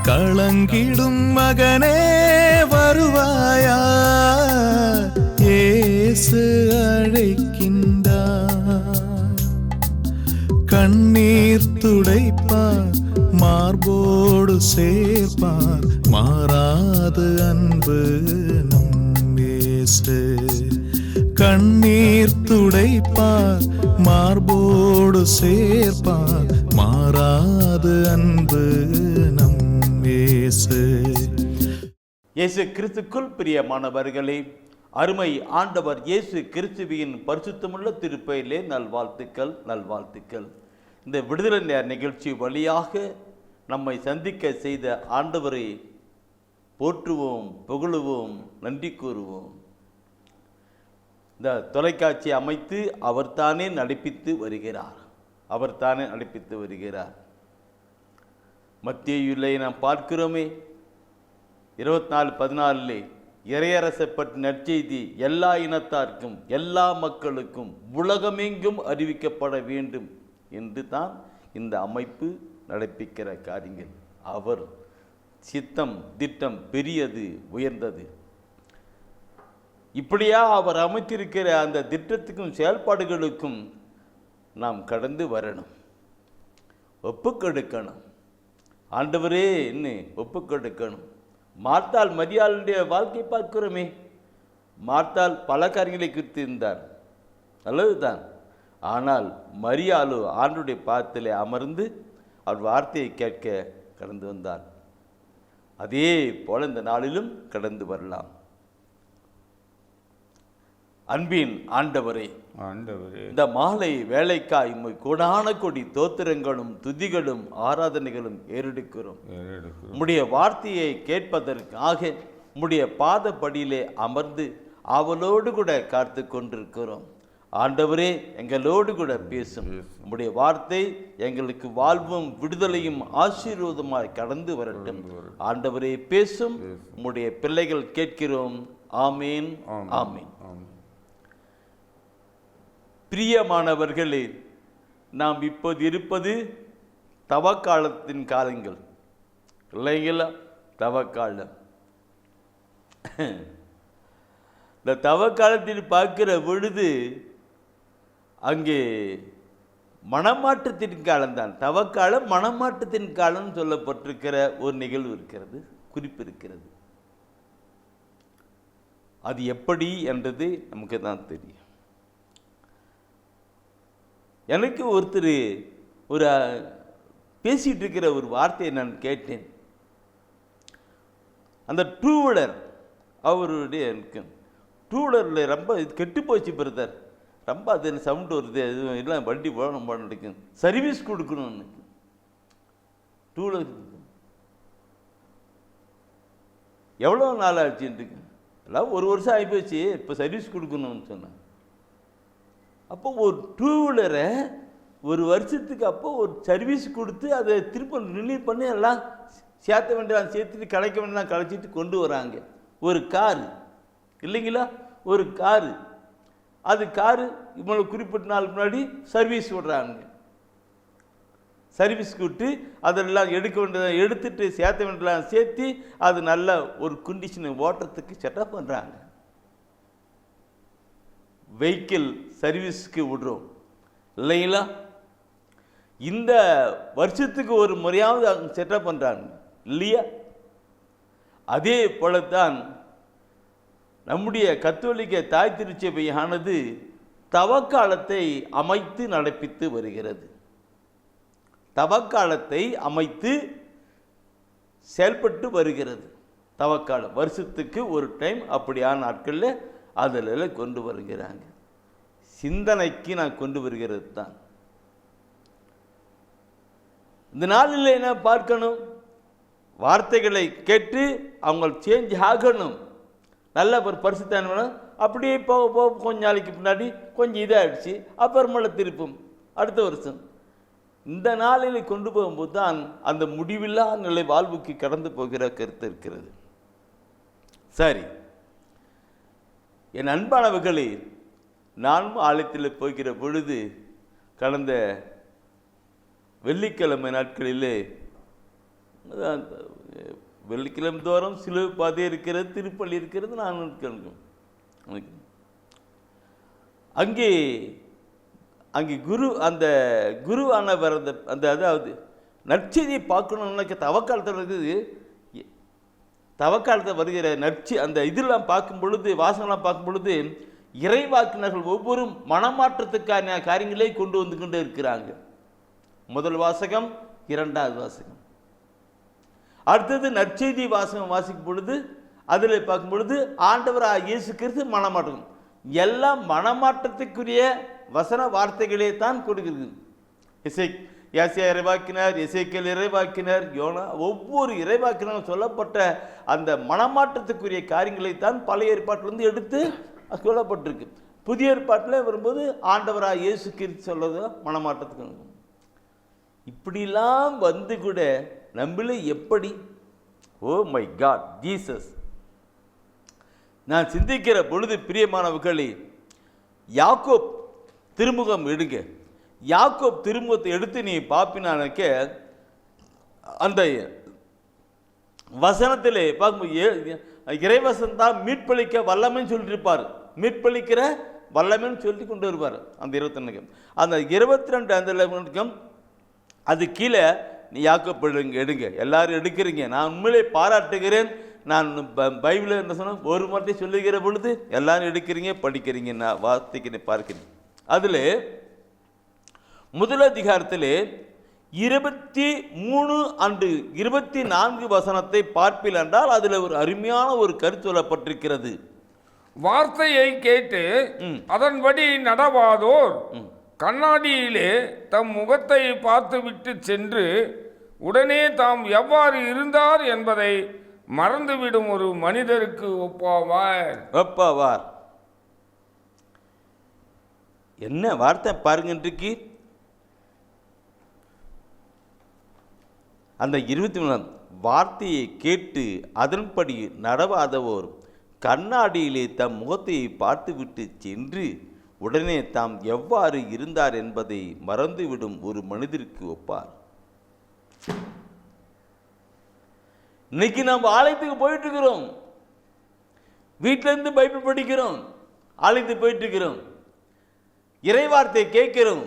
களங்கிடும் மகனே வருவாயா, இயேசு அழைக்கின்றார். கண்ணீர் துடைப்பார், மார்போடு சேர்ப்பார், மாறாது அன்பு நம் இயேசு. கண்ணீர் துடைப்பார், மார்போடு சேர்ப்பார், மாறாது அன்பு நம் இயேசு. இயேசு கிறிஸ்துக்குள் பிரியமானவர்களே, அருமை ஆண்டவர் இயேசு கிறிஸ்துவின் பரிசுத்தமுள்ள திருப்பெயரிலே நல்வாழ்த்துக்கள். இந்த விடுதலை நேர நிகழ்ச்சி வழியாக நம்மை சந்திக்க செய்த ஆண்டவரை போற்றுவோம், புகழுவோம், நன்றி கூறுவோம். இந்த தொலைக்காட்சி அமைத்து அவர்தானே நடப்பித்து வருகிறார். மத்தேயுவிலே நாம் பார்க்கிறோமே, 24:14 இறையரசை பற்றி நற்செய்தி எல்லா இனத்தார்க்கும் எல்லா மக்களுக்கும் உலகமெங்கும் அறிவிக்கப்பட வேண்டும் என்று தான் இந்த அமைப்பு நடப்பிக்கிற காரியங்கள். அவர் சித்தம் திட்டம் பெரியது, உயர்ந்தது. இப்படியா அவர் அமைத்திருக்கிற அந்த திட்டத்துக்கும் செயல்பாடுகளுக்கும் நாம் கடந்து வரணும், ஒப்புக்கொடுக்கணும். ஆண்டவரே என்ன ஒப்புக்கொடுக்கணும். மார்த்தாள் மரியாளுடைய வாழ்க்கை பார்க்கிறோமே. மார்த்தாள் பல காரியங்களை குறித்து இருந்தார், நல்லதுதான். ஆனால் மரியாளு ஆண்டுடைய பாதத்திலே அமர்ந்து அவர் வார்த்தையை கேட்க கடந்து வந்தார். அதே போல இந்த நாளிலும் கடந்து வரலாம். அன்பின் ஆண்டவரே, இந்த மாலை வேலைக்காய் கோடான கொடி தோத்திரங்களும் துதிகளும் ஆராதனைகளும் ஏறெடுக்கிறோம். உம்முடைய வார்த்தையை கேட்பதற்காக உம்முடைய பாதப்படியிலே அமர்ந்து அவளோடு கூட காத்து கொண்டிருக்கிறோம். ஆண்டவரே, எங்களோடு கூட பேசும். உம்முடைய வார்த்தை எங்களுக்கு வாழ்வும் விடுதலையும் ஆசீர்வாதமாய் கடந்து வரட்டும். ஆண்டவரே பேசும். உம்முடைய பிள்ளைகள் கேட்கிறோம். ஆமீன், ஆமீன். பிரியமானவர்களே, நாம் இப்போது இருப்பது தவக்காலத்தின் காலங்கள் இல்லைங்களா? தவக்காலம். இந்த தவக்காலத்தில் பார்க்கிற பொழுது அங்கே மனமாற்றத்தின் காலம்தான். தவக்காலம் மனமாற்றத்தின் காலம் சொல்லப்பட்டிருக்கிற ஒரு நிகழ்வு இருக்கிறது, குறிப்பு இருக்கிறது. அது எப்படி என்றது நமக்கு தான் தெரியும். எனக்கு ஒருத்தர் ஒரு பேசிகிட்டு இருக்கிற ஒரு வார்த்தையை நான் கேட்டேன். அந்த டூ வீலர், அவருடைய எனக்கு டூ வீலரில் ரொம்ப கெட்டு போச்சு பிரதர், ரொம்ப அது சவுண்டு வருது, எதுவும் இல்லை, வண்டி போகணும் நடக்கும், சர்வீஸ் கொடுக்கணும். டூ வீலர் எவ்வளோ நாள் ஆச்சுன்னு எல்லாம் 1 வருஷம் ஆகிப்போச்சு, இப்போ சர்வீஸ் கொடுக்கணும்னு சொன்னேன். அப்போ ஒரு டூ வீலரை 1 வருஷத்துக்கு அப்போ ஒரு சர்வீஸ் கொடுத்து அதை திரும்ப ரினியூ பண்ணி எல்லாம் சேர்த்த வேண்டியதான் சேர்த்துட்டு கலைக்க வேண்டியதான் கலைச்சிட்டு கொண்டு வராங்க. ஒரு காரு இல்லைங்களா, ஒரு காரு, அது காரு இவ்வளோ குறிப்பிட்ட நாள் முன்னாடி சர்வீஸ் விடுறாங்க. சர்வீஸ் விட்டு அதெல்லாம் எடுக்க வேண்டியதை எடுத்துட்டு சேர்த்த வேண்டியதெல்லாம் சேர்த்து அது நல்ல ஒரு கண்டிஷனை ஓட்டுறதுக்கு செட்டப் பண்ணுறாங்க. வெஹிக்கிள் சர்வீஸுக்கு விடுறோம் இல்லைங்களா? இந்த வருஷத்துக்கு ஒரு முறையாவது அவங்க செட்டப் பண்ணுறாங்க இல்லையா? அதே போலத்தான் நம்முடைய கத்தோலிக்க தாய் திருச்சபையானது தவக்காலத்தை அமைத்து நடப்பித்து வருகிறது. தவக்காலத்தை அமைத்து செயல்பட்டு வருகிறது. தவக்காலம் வருஷத்துக்கு ஒரு டைம் அப்படியான நாட்களில் அதில் கொண்டு வருகிறாங்க. சிந்தனைக்கு நான் கொண்டு வருகிறது தான். இந்த நாளில் என்ன பார்க்கணும்? வார்த்தைகளை கேட்டு அவங்க சேஞ்ச் ஆகணும். நல்ல ஒரு பரிசுத்தம் வேணும். அப்படியே போக போக கொஞ்ச நாளைக்கு பின்னாடி கொஞ்சம் இதாகிடுச்சு, அப்புறமேல திருப்பும் அடுத்த வருஷம். இந்த நாளில் கொண்டு போகும்போது தான் அந்த முடிவில்லா நிலை வாழ்வுக்கு கடந்து போகிற கருத்து இருக்கிறது. சரி, என் அன்பானவர்களே, நானும் ஆலயத்தில் போகிற பொழுது கடந்த வெள்ளிக்கிழமை நாட்களிலே வெள்ளிக்கிழமை தோறும் சிலுவை பாதை இருக்கிறது, திருப்பள்ளி இருக்கிறது. நான் எனக்கு அங்கே அங்கே அந்த குருவானவர் அந்த அதாவது நற்செய்தியை பார்க்கணும்னாக்க தவக்காலத்தில் இருக்குது. தவக்காலத்தில் வருகிற அந்த இதெல்லாம் பார்க்கும் பொழுது, வாசகம்லாம் பார்க்கும் பொழுது, இறைவாக்கினர்கள் ஒவ்வொரு மனமாற்றத்துக்கான காரியங்களை கொண்டு வந்து கொண்டே இருக்கிறாங்க. முதல் வாசகம், இரண்டாவது வாசகம், அடுத்தது நற்செய்தி வாசகம் வாசிக்கும் பொழுது அதில் பார்க்கும் பொழுது ஆண்டவராக இயேசு கிறிஸ்து மனமாற்றம், எல்லாம் மனமாற்றத்துக்குரிய வசன வார்த்தைகளே தான் கொடுக்கிறது. யாசியா இறைவாக்கினர், எசேக்கியேல் இறைவாக்கினர், யோனா, ஒவ்வொரு இறைவாக்கினரும் சொல்லப்பட்ட அந்த மனமாற்றத்துக்குரிய காரியங்களை தான் பழைய ஏற்பாட்டிலிருந்து எடுத்து சொல்லப்பட்டிருக்கு. புதிய ஏற்பாட்டில் வரும்போது ஆண்டவராக இயேசு கிறிஸ்து சொல்றது மனமாற்றத்துக்கு. இப்படிலாம் வந்து கூட நம்மள எப்படி, ஓ மை காட் ஜீசஸ், நான் சிந்திக்கிற பொழுது பிரியமானவர்களே, யாக்கோப் திருமுகம் எடுங்க. யாக்கோப் திருமுகத்தை எடுத்து நீ பார்ப்பினாக்க அந்த வசனத்திலே பார்க்கும்போது இறைவசன் தான் மீட்பளிக்க வல்லமைன்னு சொல்லியிருப்பார். மீட்பளிக்கிற வல்லமைன்னு சொல்லி கொண்டு வருவார். அந்த 21 அந்த 22 அந்த அது கீழே நீ யாக்கோப் எடுங்க. எல்லாரும் எடுக்கிறீங்க, நான் உண்மையிலே பாராட்டுகிறேன். நான் பைபிளில் என்ன சொன்ன ஒரு வார்த்தை சொல்லுகிற பொழுது எல்லாரும் எடுக்கிறீங்க, படிக்கிறீங்க, நான் வார்த்தைக்கு பார்க்கிறேன். அதில் முதல் அதிகாரத்தில் 23 அன்று 24 வசனத்தை பார்ப்பில் என்றால் அதில் ஒரு அருமையான ஒரு கருத்து சொல்லப்பட்டிருக்கிறது. வார்த்தையை கேட்டு அதன்படி நடவாதோர் கண்ணாடியிலே தம் முகத்தை பார்த்துவிட்டு சென்று உடனே தாம் எவ்வாறு இருந்தார் என்பதை மறந்துவிடும் ஒரு மனிதருக்கு ஒப்பாவார். என்ன வார்த்தை பாருங்க. இன்றைக்கு அந்த 23 வார்த்தையை கேட்டு அதன்படி நடவாதவோர் கண்ணாடியிலே தம் முகத்தை பார்த்துவிட்டு சென்று உடனே தாம் எவ்வாறு இருந்தார் என்பதை மறந்துவிடும் ஒரு மனிதருக்கு ஒப்பார். இன்னைக்கு நம்ம ஆலயத்துக்கு போயிட்டு இருக்கிறோம், வீட்டிலேருந்து பைபிள் படிக்கிறோம், ஆலயத்துக்கு போயிட்டு இருக்கிறோம், இறைவார்த்தை கேட்கிறோம்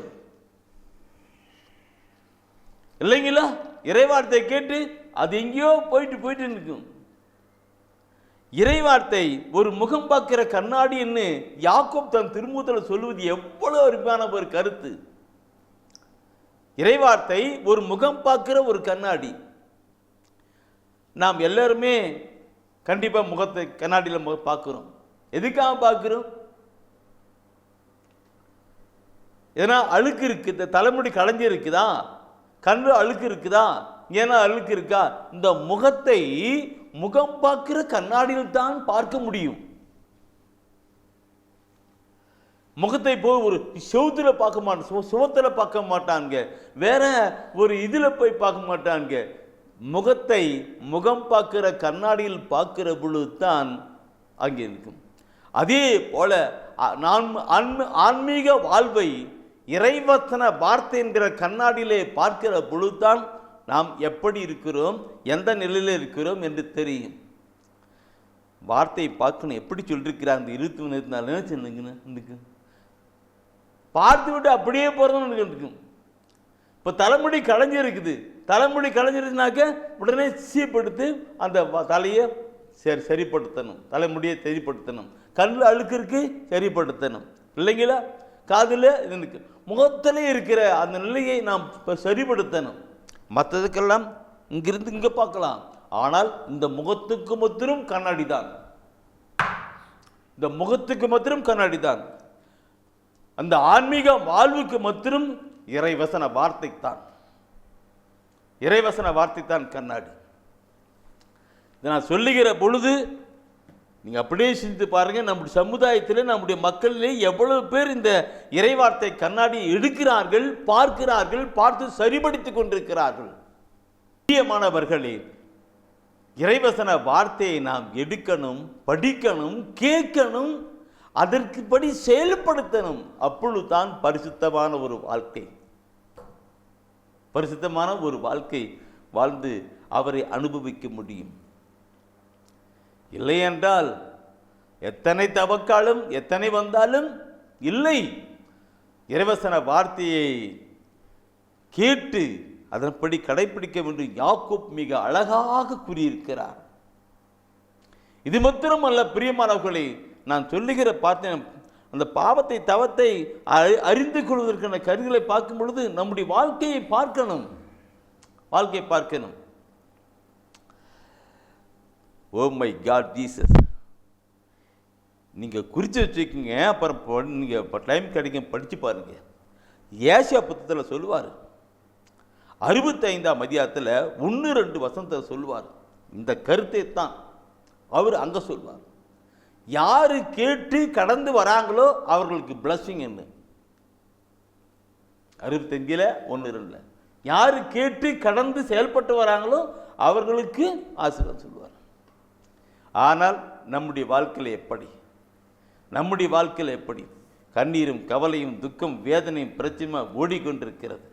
இல்லைங்களா? இறைவார்த்தை கேட்டு அது எங்கேயோ போயிட்டு இருக்கும். இறைவார்த்தை ஒரு முகம் பார்க்கிற கண்ணாடி என்று யாக்கோப் தன் திருமுகத்தில் சொல்லுவது எவ்வளவு அருமையான ஒரு கருத்து. இறைவார்த்தை ஒரு முகம் பார்க்கிற ஒரு கண்ணாடி. நாம் எல்லாருமே கண்டிப்பா முகத்தை கண்ணாடியில் பார்க்கிறோம். எதுக்காக பார்க்கிறோம்? ஏன்னா அழுக்கு இருக்கு, இந்த தலைமுடி களைஞ்சி இருக்குதா, கண்ணு அழுக்கு இருக்குதா, ஏன்னா அழுக்கு இருக்கா, இந்த முகத்தை முகம் பார்க்கிற கண்ணாடியில் தான் பார்க்க முடியும். முகத்தை போய் ஒரு செவுத்துல பார்க்க மாட்டான், சுவத்துல பார்க்க மாட்டாங்க, வேற ஒரு இதுல போய் பார்க்க மாட்டாங்க. முகத்தை முகம் பார்க்கிற கண்ணாடியில் பார்க்கிற பொழுது தான் அங்கே இருக்கும். அதே போல ஆன்மீக வாழ்வை இறைவசன வார்த்தை என்கிற கண்ணாடியிலே பார்க்கிற பொழுதுதான் நாம் எப்படி இருக்கிறோம், எந்த நிலையில் இருக்கிறோம் என்று தெரியும். வார்த்தையை பார்க்கணும். எப்படி சொல்லிருக்கிறாங்க அந்த 24 பார்த்து விட்டு அப்படியே போறதுன்னு இருக்கும். இப்போ தலைமுடி களைஞ்சி இருக்குது, தலைமுடி களைஞ்சிருச்சுனாக்க உடனே சீப்படுத்து அந்த தலையை சரிப்படுத்தணும், தலைமுடியை சரிப்படுத்தணும், கண்ணில் அழுக்கு இருக்கு சரிப்படுத்தணும் இல்லைங்களா? காதில் இது முகத்திலே இருக்கிற அந்த நிலையை நாம் சரிப்படுத்தணும். மற்றதுக்கெல்லாம் இங்கிருந்து இங்கே பார்க்கலாம், ஆனால் இந்த முகத்துக்கு மாத்திரம் கண்ணாடி தான், இந்த முகத்துக்கு மாத்திரம் கண்ணாடி தான். அந்த ஆன்மீக வாழ்வுக்கு மாத்திரம் இறைவசன வார்த்தை தான், இறைவசன வார்த்தை தான் கண்ணாடி. இதை நான் சொல்லுகிற பொழுது நீங்க அப்படியே சிந்தித்து பாருங்க, நம்முடைய சமுதாயத்தில் நம்முடைய மக்களிலே எவ்வளவு பேர் இந்த இறைவார்த்தை கண்ணாடியை எடுக்கிறார்கள், பார்க்கிறார்கள், பார்த்து சரிபடுத்திக் கொண்டிருக்கிறார்கள். பிரியமானவர்களே, இறைவசன வார்த்தையை நாம் எடுக்கணும், படிக்கணும், கேட்கணும், அதற்குபடி செயல்படுத்தணும். அப்பொழுதுதான் பரிசுத்தமான ஒரு வாழ்க்கை, பரிசுத்தமான ஒரு வாழ்க்கை வாழ்ந்து அவரை அனுபவிக்க முடியும். இல்லையென்றால் எத்தனை தவக்காலும் எத்தனை வந்தாலும் இல்லை. இறைவசன வார்த்தையை கேட்டு அதன்படி கடைபிடிக்க வேண்டும். யாக்கோப் மிக அழகாக கூறியிருக்கிறார். இது மாத்திரமல்ல பிரியமானவர்களை, நான் சொல்லுகிற பார்த்தேன், அந்த பாவத்தை தவத்தை அறிந்து கொள்வதற்கான கருவிகளை பார்க்கும் பொழுது நம்முடைய வாழ்க்கையை பார்க்கணும். ஓ மை காட் ஜீசஸ், நீங்கள் குறித்து வச்சுக்கோங்க. அப்புறம் நீங்கள் டைம் கிடைக்கும் படித்து பாருங்க. ஏசியா புத்தகத்தில் சொல்லுவார், 65ஆம் அதிகாரத்தில் 1-2 வசனத்தை சொல்லுவார். இந்த கருத்தை தான் அவர் அங்கே சொல்வார். யாரு கேட்டு கடந்து வராங்களோ அவர்களுக்கு பிளஸிங் என்ன. 65 1-2 யாரு கேட்டு கடந்து செயல்பட்டு வராங்களோ அவர்களுக்கு ஆசீர்வாதம் சொல்வார். ஆனால் நம்முடைய வாழ்க்கையில் எப்படி கண்ணீரும் கவலையும் துக்கம் வேதனையும் பிரச்சனை ஓடிக்கொண்டிருக்கிறது.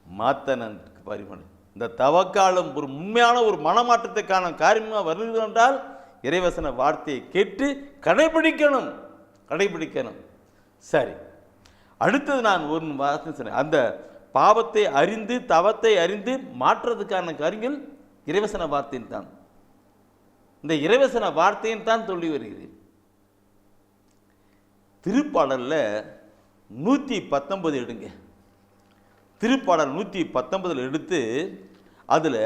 மாத்தனன் பரிமணம். இந்த தவக்காலம் ஒரு உண்மையான ஒரு மனமாற்றத்துக்கான காரியமாக வருகிறது என்றால் இறைவசன வார்த்தையை கேட்டு கடைபிடிக்கணும். சரி, அடுத்தது நான் ஒரு வார்த்தை சொன்னேன். அந்த பாவத்தை அறிந்து தவத்தை அறிந்து மாற்றுறதுக்கான காரியங்கள் இறைவசன வார்த்தையின் தான். இந்த இறைவசன வார்த்தையின் தான் சொல்லி வருகிறேன். திருப்பாடலில் 119 எடுங்க. திருப்பாடல் 119 எடுத்து அதில்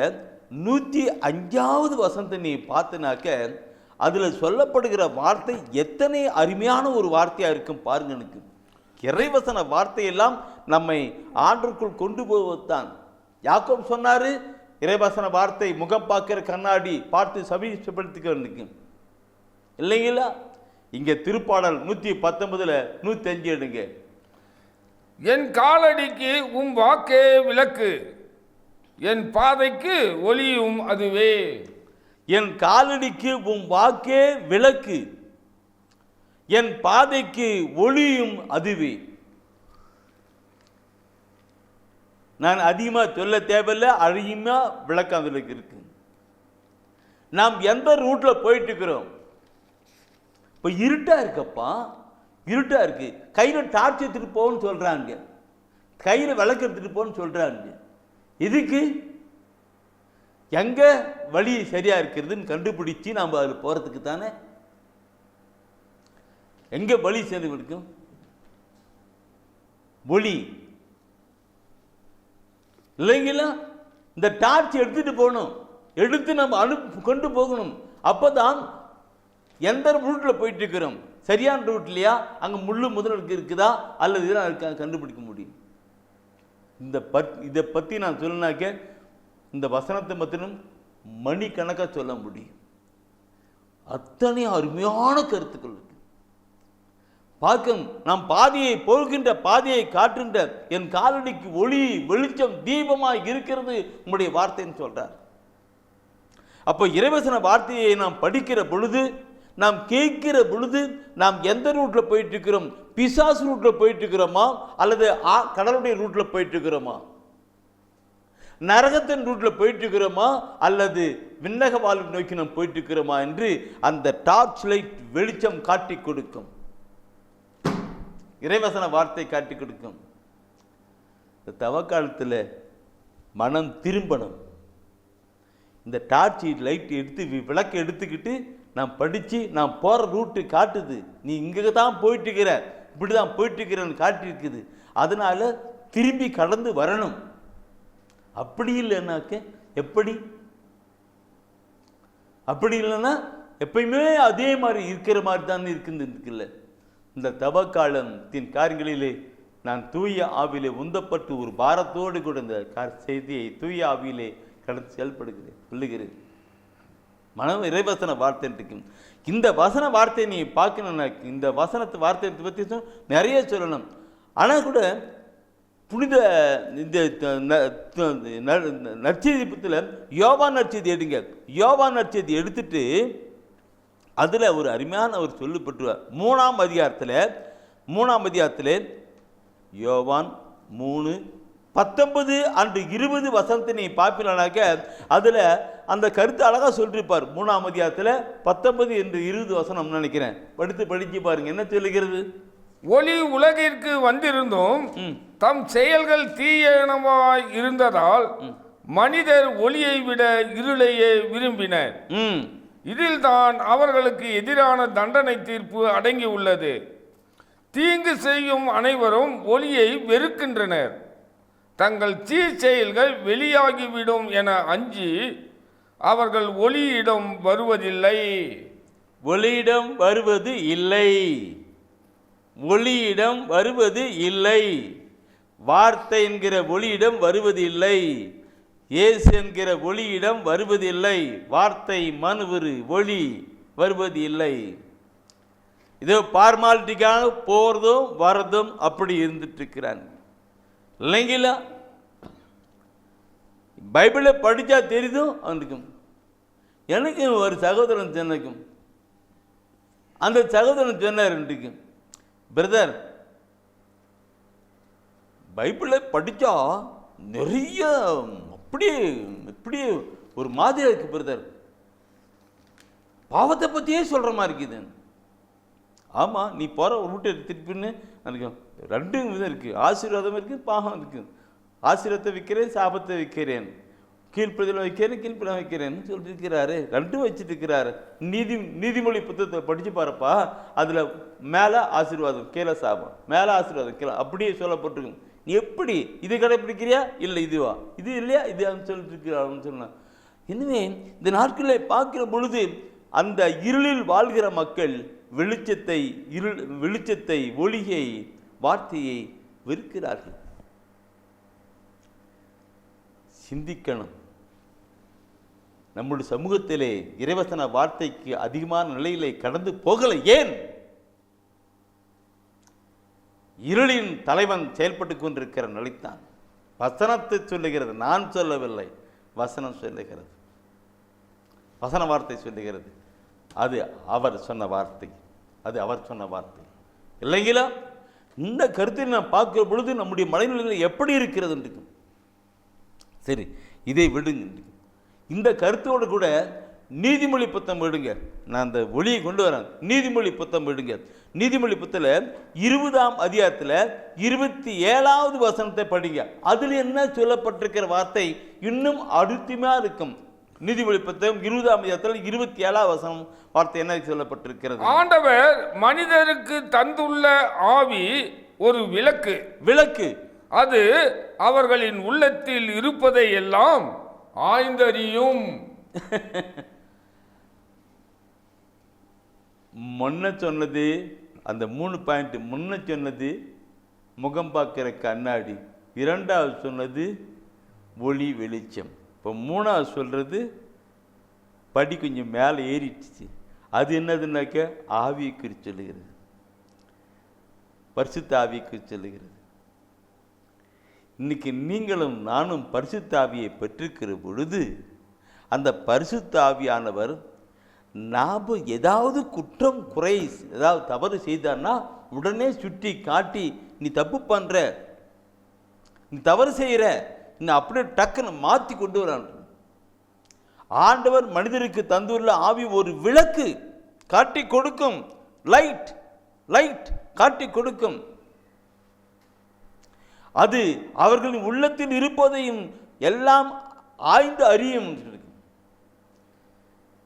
105வது வசனத்தை நீ பார்த்தினாக்க அதில் சொல்லப்படுகிற வார்த்தை எத்தனை அருமையான ஒரு வார்த்தையாக இருக்கும் பாருங்க. எனக்கு இறைவசன வார்த்தையெல்லாம் நம்மை ஆண்டுக்குள் கொண்டு போவதுதான். யாக்கோபு சொன்னார், இறைவசன வார்த்தை முகம் பார்க்கிற கண்ணாடி, பார்த்து சபீஷப்படுத்திக்க இல்லைங்களா? இங்கே திருப்பாடல் 119 105 எடுங்க. என் காலடிக்கு உம் வாக்கே விளக்கு, என் பாதைக்கு ஒளியும் அதுவே. என் காலடிக்கு உம் வாக்கே விளக்கு, என் பாதைக்கு ஒளியும் அதுவே. நான் அதிகமாக சொல்ல தேவையில்லை, அதிகமாக விளக்கம் அதில் இருக்கு. நாம் எந்த ரூட்டில் போயிட்டு இருக்கிறோம்? இப்போ இருட்டாக இருக்கப்பா, இருட்டாக இருக்கு, கையில் டார்ச் எடுத்துகிட்டு போகணும்னு சொல்கிறாங்க, கையில் விளக்கு எடுத்துகிட்டு போகணும்னு சொல்கிறாங்க. இதுக்கு எங்கே வழி சரியாக இருக்கிறதுன்னு கண்டுபிடிச்சி நாம் அதில் போகிறதுக்கு தானே. எங்கே வழி சேர்ந்து கொடுக்கும்? ஒளி இல்லைங்களா? இந்த டார்ச் எடுத்துகிட்டு போகணும், எடுத்து நம்ம கொண்டு போகணும். அப்போ தான் எந்த ரூட்டில் போயிட்டு இருக்கிறோம், சரியான ரூட் இல்லையா, அங்கே முள்ளு முதலுக்கு இருக்குதா அல்லது இதெல்லாம் கண்டுபிடிக்க முடியும். இதை பற்றி நான் சொல்லினாக்க இந்த வசனத்தை மத்தினும் மணிக்கணக்காக சொல்ல முடியும். அத்தனை அருமையான கருத்துக்கள் இருக்கு. பார்க்கும் நாம் பாதையை போகின்ற பாதையை காட்டுகின்ற என் காலடிக்கு ஒளி வெளிச்சம் தீபமாக இருக்கிறது உங்களுடைய வார்த்தைன்னு சொல்றார். அப்போ இறைவசன வார்த்தையை நாம் படிக்கிற பொழுது, நாம் கேட்கிற பொழுது, நாம் எந்த ரூட்டில் போயிட்டு இருக்கிறோம்? பிசாசு ரூட்டில் போயிட்டு இருக்கிறோமா அல்லது கடலுடைய ரூட்டில் போயிட்டு இருக்கிறோமா? நரகத்தின் ரூட்டில் போயிட்டு இருக்கிறோமா அல்லது விண்ணக வாழ்வு நோக்கி நாம் போயிட்டு இருக்கிறோமா என்று அந்த டார்ச் லைட் வெளிச்சம் காட்டி கொடுக்கும். இறைவசன வார்த்தை காட்டி கொடுக்கும். இந்த தவக்காலத்தில் மனம் திரும்பணும். இந்த டார்ச் லைட் எடுத்து விளக்கு எடுத்துக்கிட்டு நான் படித்து நான் போகிற ரூட்டு காட்டுது, நீ இங்கே தான் போயிட்டு இருக்கிற, இப்படி தான் போயிட்டு இருக்கிறேன்னு காட்டியிருக்குது. அதனால திரும்பி கடந்து வரணும். அப்படி இல்லைன்னாக்க எப்படி? அப்படி இல்லைன்னா எப்பயுமே அதே மாதிரி இருக்கிற மாதிரி தான் இருக்குல்ல. இந்த தவக்காலத்தின் காரியங்களிலே நான் தூய ஆவிலே உந்தப்பட்டு ஒரு பாரத்தோடு கூட இந்த செய்தியை தூய ஆவியிலே கடந்து செயல்படுகிறேன், சொல்லுகிறேன். மனம் இறைவசன வார்த்தை இருக்கும். இந்த வசன வார்த்தையை நீ பார்க்கணும்னா இந்த வசனத்து வார்த்தையை பற்றி நிறைய சொல்லணும். ஆனால் கூட புனித இந்த நற்செய்தி புத்தகத்தில் யோவான் நற்செய்தி எடுங்க. யோவான் நற்செய்தி எடுத்துட்டு அதில் ஒரு அருமையான ஒரு சொல்லப்பட்டுவார். 3ஆம் அதிகாரத்தில் யோவான் 3 19 அன்று 20 வசனத்தை நீ பார்ப்பினாக்க அதில் அந்த கருத்து அழகாக சொல்லியிருப்பார். 3ஆம் அதிகாரத்தில் 19 என்று 20 வசனம் நினைக்கிறேன். படித்து பாருங்க என்ன சொல்லுகிறது. ஒளி உலகிற்கு வந்திருந்தும் தம் செயல்கள் தீயனமாய் இருந்ததால் மனிதர் ஒளியை விட இருளையே விரும்பினர். இதில் தான் அவர்களுக்கு எதிரான தண்டனை தீர்ப்பு அடங்கி உள்ளது. தீங்கு செய்யும் அனைவரும் ஒளியை வெறுக்கின்றனர். தங்கள் செயல்கள் வெளியாகிவிடும் என அஞ்சி அவர்கள் ஒளியிடம் வருவதில்லை. ஒளியிடம் வருவது இல்லை. ஒளியிடம் வருவது இல்லை. வார்த்தை என்கிற ஒளியிடம் வருவது இல்லை. இயேசு என்கிற ஒளியிடம் வருவது இல்லை. வார்த்தை மனுவரு ஒளி வருவது இல்லை. இதோ ஃபார்மாலிட்டிக்காக போகிறதும் வரதும் அப்படி இருந்துட்டு இருக்கிறாங்க இல்லைங்களா. பைபிளை படித்தா தெரியுதும் அவனுக்கும். எனக்கு ஒரு சகோதரன் சொன்னக்கும், அந்த சகோதரன் சொன்னார் இன்றைக்கும், பிரதர் பைபிளை படித்தா நிறைய அப்படியே ஒரு மாதிரி இருக்கு பிரதர், பாவத்தை பற்றியே சொல்கிற மாதிரி இருக்குது. ஆமாம், நீ போகிற ஒரு ரூட்டை திருப்பின்னு எனக்கு 2 விதம் இருக்குது. ஆசீர்வாதம் இருக்குது, பாகம் இருக்குது. ஆசீர்வாதத்தை வைக்கிறேன், சாபத்தை வைக்கிறேன், கீழ்ப்பதில் வைக்கிறேன், கீழ்ப்பதில் வைக்கிறேன்னு சொல்லியிருக்கிறாரு. 2 வச்சுட்டு இருக்கிறாரு. நீதிமொழி புத்தகத்தை படித்து பாருப்பா, அதில் மேலே ஆசீர்வாதம் கீழே சாபம், மேலே ஆசீர்வாதம் கீழே அப்படியே சொல்லப்பட்டிருக்கும். நீ எப்படி இது கடைப்பிடிக்கிறியா, இல்லை இதுவா, இது இல்லையா, இது சொல்லிட்டு இருக்கிறான்னு சொன்னான். எனவே இந்த நாட்களில் பார்க்கிற பொழுது அந்த இருளில் வாழ்கிற மக்கள் வெளிச்சத்தை ஒளியை வார்த்தையை வெறுக்கிறார்கள். சிந்திக்கணும். நம்முடைய சமூகத்திலே இறைவசன வார்த்தைக்கு அதிகமான நிலையிலே கடந்து போகலை. ஏன்? இருளின் தலைவன் செயல்பட்டு கொண்டிருக்கிற நிலைத்தான். வசனத்தை சொல்லுகிறது, நான் சொல்லவில்லை, வசனம் சொல்லுகிறது, வசன வார்த்தை சொல்லுகிறது. அது அவர் சொன்ன வார்த்தை, அது அவர் சொன்ன வார்த்தை இல்லைங்களா. இந்த கருத்தை நான் பார்க்கிற பொழுது நம்முடைய மனநிலையில் எப்படி இருக்கிறது இருக்கும். சரி, இதை விடுங்க. இந்த கருத்தோடு கூட நீதிமொழி புத்தகம் விடுங்க. நான் அந்த ஒளியை கொண்டு வரேன். நீதிமொழி புத்தகம் விடுங்க. நீதிமொழி புத்தகத்தில் 20ஆம் அதிகாரத்தில் 27வது வசனத்தை படிங்க. அதில் என்ன சொல்லப்பட்டிருக்கிற வார்த்தை இன்னும் அழுத்தமாக இருக்கும். நீதிமொழி புத்தகம் 20ஆம் அதிகாரத்தில் 27வது வசனம் வார்த்தை என்ன சொல்லப்பட்டிருக்கிறது. ஆண்டவர் மனிதருக்கு தந்துள்ள ஆவி ஒரு விளக்கு, அது அவர்களின் உள்ளத்தில் இருப்பதை எல்லாம் ஆய்ந்தறியும். முன்ன சொன்னது அந்த 3 பாயிண்ட். முன்ன சொன்னது முகம் பார்க்கிற கண்ணாடி, 2வது சொன்னது ஒளி வெளிச்சம், இப்போ 3வது சொல்கிறது படி கொஞ்சம் மேலே ஏறிடுச்சு. அது என்னதுன்னாக்க ஆவியை குறித்து சொல்லுகிறது, பரிசுத்த ஆவியை குறித்து சொல்லுகிறது. இன்னைக்கு நீங்களும் நானும் பரிசுத்த ஆவியை பெற்றிருக்கிற பொழுது அந்த பரிசுத்த ஆவியானவர் நாம் ஏதாவது குற்றம் குறை ஏதாவது தவறு செய்தான்னா உடனே சுட்டி காட்டி நீ தப்பு பண்ணுற, நீ தவறு செய்கிற, இன்னும் அப்படியே டக்குன்னு மாற்றி கொண்டு வரான். ஆண்டவர் மனிதருக்கு தந்துள்ள ஆவி ஒரு விளக்கு, காட்டி கொடுக்கும். லைட் காட்டி கொடுக்கும். அது அவர்களின் உள்ளத்தில் இருப்பதையும் எல்லாம் ஆய்ந்து அறியும்.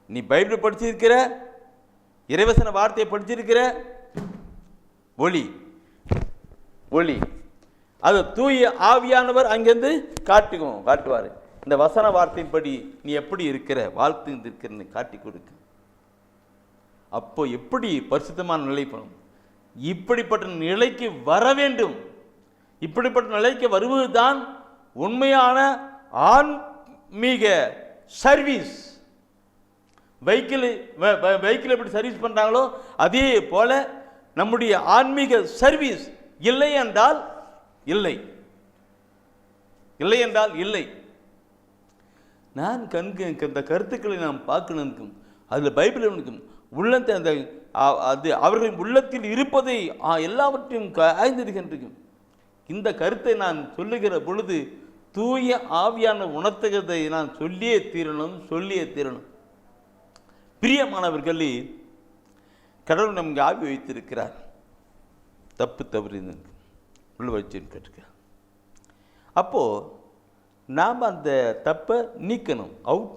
நீ பைபிள் படிச்சிருக்கிற, இறைவசன வார்த்தையை படிச்சிருக்கிற, ஒளி அது தூய ஆவியானவர் அங்கிருந்து காட்டுவார். இந்த வசன வார்த்தையின்படி நீ எப்படி இருக்கிற, வாழ்த்து இருக்கிறன்னு காட்டி கொடுக்க. அப்போ எப்படி பரிசுத்தமான நிலை பண்ணும். இப்படிப்பட்ட நிலைக்கு வர வேண்டும். இப்படிப்பட்ட நிலைக்கு வருவதுதான் உண்மையான ஆன்மீக சர்வீஸ். வெஹிக்கிள் எப்படி சர்வீஸ் பண்ணுறாங்களோ அதே போல நம்முடைய ஆன்மீக சர்வீஸ். இல்லை என்றால் இல்லை. நான் இந்த கருத்துக்களை நாம் பார்க்கணும். அதில் பைபிள் இருக்கும் உள்ளத்தை அது அவர்களின் உள்ளத்தில் இருப்பதை எல்லாவற்றையும் ஆய்ந்திருக்கின்றிருக்கும். இந்த கருத்தை நான் சொல்லுகிற பொழுது தூய ஆவியான உணர்த்துகிறதை நான் சொல்லியே தீரணும். பிரியமானவர்களே, கடவுள் நமக்கு ஆவி வைத்திருக்கிறார். தவறு உள்ள வச்சுன்னு கேட்டுக்க. அப்போது நாம் அந்த தப்பை நீக்கணும், அவுட்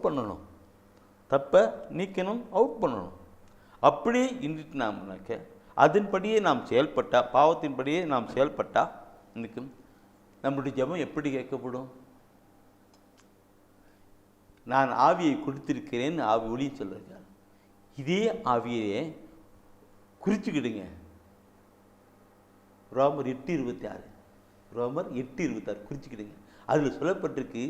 பண்ணணும். அப்படியே இன்றிட்டு நாம்னாக்க அதன்படியே நாம் செயல்பட்டால், பாவத்தின்படியே நாம் செயல்பட்டால் இன்னைக்கு நம்முடைய ஜெபம் எப்படி கேட்கப்படும்? நான் ஆவியை கொடுத்திருக்கிறேன், ஆவி ஒளி சொல்லுங்க. இதே ஆவியை குறிச்சுக்கிடுங்க. ரோமர் 8:26 குறிச்சுக்கிடுங்க. அதில் சொல்லப்பட்டிருக்கு.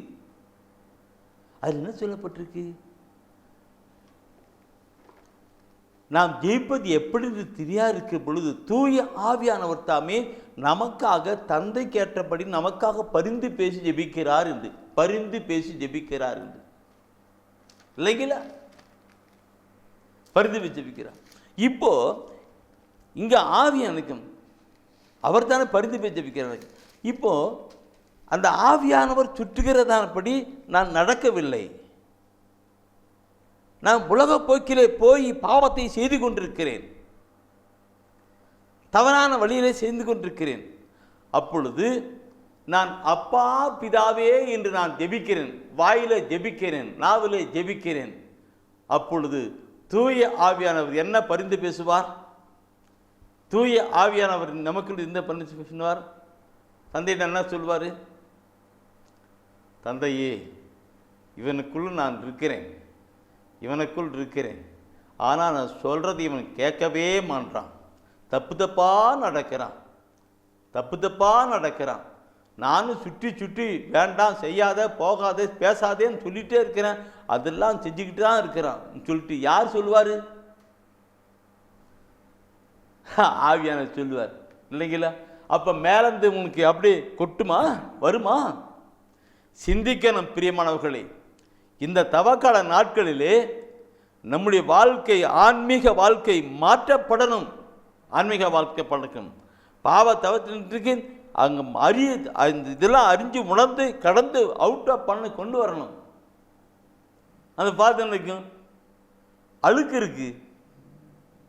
அதில் என்ன சொல்லப்பட்டிருக்கு? நாம் ஜெயிப்பது எப்படி தெரியாது இருக்கிற பொழுது தூய ஆவியானவர் தாமே நமக்காக தந்தை கேட்டபடி நமக்காக பரிந்து பேசி ஜெபிக்கிறார் என்று இல்லைங்களா? பரிந்து பேசி ஜெபிக்கிறார். இப்போ இங்க ஆவியானுக்கும் அவர் தானே பரிந்து பேசி ஜெபிக்கிறார். இப்போ அந்த ஆவியானவர் சுற்றுகிறதானபடி நான் நடக்கவில்லை. நான் உலக போக்கிலே போய் பாவத்தை செய்து கொண்டிருக்கிறேன், தவறான வழியிலே செய்து கொண்டிருக்கிறேன். அப்பொழுது நான் அப்பா பிதாவே என்று நான் ஜெபிக்கிறேன், வாயில ஜெபிக்கிறேன், நாவிலே ஜெபிக்கிறேன். அப்பொழுது தூய ஆவியானவர் என்ன பரிந்து பேசுவார்? தூய ஆவியானவர் நமக்குள் இந்த பரிந்து பேசுவார். தந்தையிடம் என்ன சொல்வார்? தந்தையே, இவனுக்குள் நான் இருக்கிறேன், ஆனால் நான் சொல்கிறது இவன் கேட்கவே மாட்டான், தப்பு தப்பா நடக்கிறான். நானும் சுற்றி வேண்டாம், செய்யாத, போகாத, பேசாதேன்னு சொல்லிகிட்டே இருக்கிறேன், அதெல்லாம் செஞ்சுக்கிட்டு தான் இருக்கிறான் சொல்லிட்டு யார் சொல்லுவார்? ஆவியான சொல்லுவார், இல்லைங்களா? அப்போ மேலேருந்து உனக்கு அப்படி கொட்டுமா, வருமா? சிந்திக்கணும் பிரியமானவர்களே. இந்த தவக்கால நாட்களிலே நம்முடைய வாழ்க்கை, ஆன்மீக வாழ்க்கை மாற்றப்படணும். பாவ தவத்திற்கு அங்கே இதெல்லாம் அறிஞ்சு உணர்ந்து கடந்து அவுட் ஆஃப் பண்ண கொண்டு வரணும். அந்த பார்த்து நினைக்கும் அழுக்கு இருக்கு,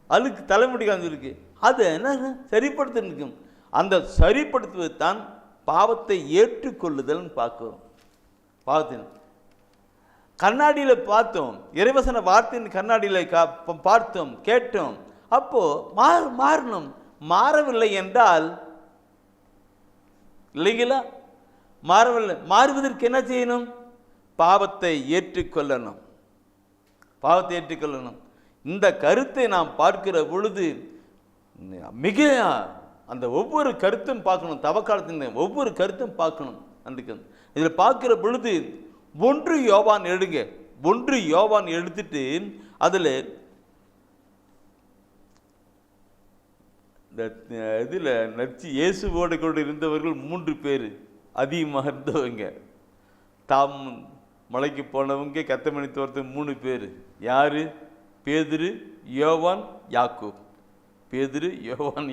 அழுக்கு தலைமுடி காஞ்சிருக்கு, அதை என்ன சரிப்படுத்த நிற்கும். அந்த சரிப்படுத்துவது தான் பாவத்தை ஏற்றுக்கொள்ளுதல்னு பார்க்கிறோம். பாவத்தின் கண்ணாடியில் பார்த்தோம், இறைவசன வார்த்தையின் கண்ணாடியில் பார்த்தோம், கேட்டோம். அப்போ மாறணும். மாறவில்லை என்றால், இல்லைங்களா? மாறுவதற்கு என்ன செய்யணும்? பாவத்தை ஏற்றுக்கொள்ளணும். இந்த கருத்தை நாம் பார்க்கிற பொழுது மிக அந்த ஒவ்வொரு கருத்தும் பார்க்கணும். தவக்காலத்தின் ஒவ்வொரு கருத்தும் பார்க்கணும். அதுக்கு இதில் பார்க்கிற பொழுது 1 யோவான் எடுங்க. 1 யோவான் எடுத்துட்டு அதில் இதில் நச்சு இயேசுவோடு கூட இருந்தவர்கள் 3 பேர் அதிகமாக இருந்தவங்க. தாம் மலைக்கு போனவங்க, கத்தமணி தோட்டத்துக்கு 3 பேர். யார்? பேதுரு, யோவான்,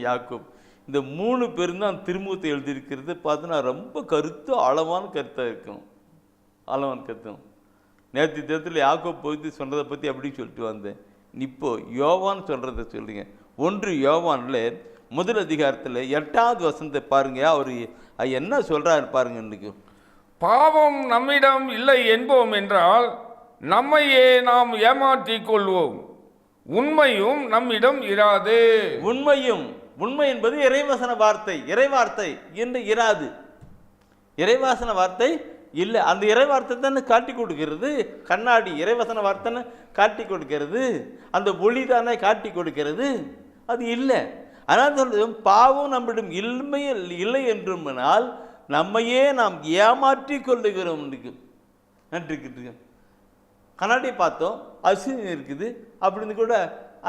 யாக்கோப். இந்த 3 பேரும் தான் திருமுகத்தை எழுதியிருக்கிறது. பார்த்தோன்னா ரொம்ப ஆழமான கருத்தாக இருக்கணும். நேற்று தினத்தில் யாக்கோப் பற்றி சொன்னதை பற்றி அப்படி சொல்லிட்டு வந்தேன். இப்போ யோவான் சொல்கிறத சொல்லுங்க. 1 யோவானில் 1 அதிகாரத்தில் 8வது வசனத்தை பாருங்க. அவர் என்ன சொல்கிறாரு பாருங்க. இன்னைக்கு பாவம் நம்மிடம் இல்லை என்போம் என்றால் நம்மையே நாம் ஏமாற்றிக் கொள்வோம், உண்மையும் நம்மிடம் இராது. உண்மை என்பது இறைவசன வார்த்தை, இறைவார்த்தை என்று இராது. இறைவாசன வார்த்தை இல்லை. அந்த இறைவார்த்தை தானே காட்டி கொடுக்கிறது. கண்ணாடி இறைவசன வார்த்தைன்னு காட்டி கொடுக்கிறது. அந்த ஒளி தானே காட்டி கொடுக்கிறது. அது இல்லை. அதனால் சொல்றது பாவம் நம்மிடம் இல்லை என்றும்னால் நம்மையே நாம் ஏமாற்றி கொள்ளுகிறோம். நன்றி. கண்ணாடி பார்த்தோம், அசிங்கம் இருக்குது அப்படின்னு கூட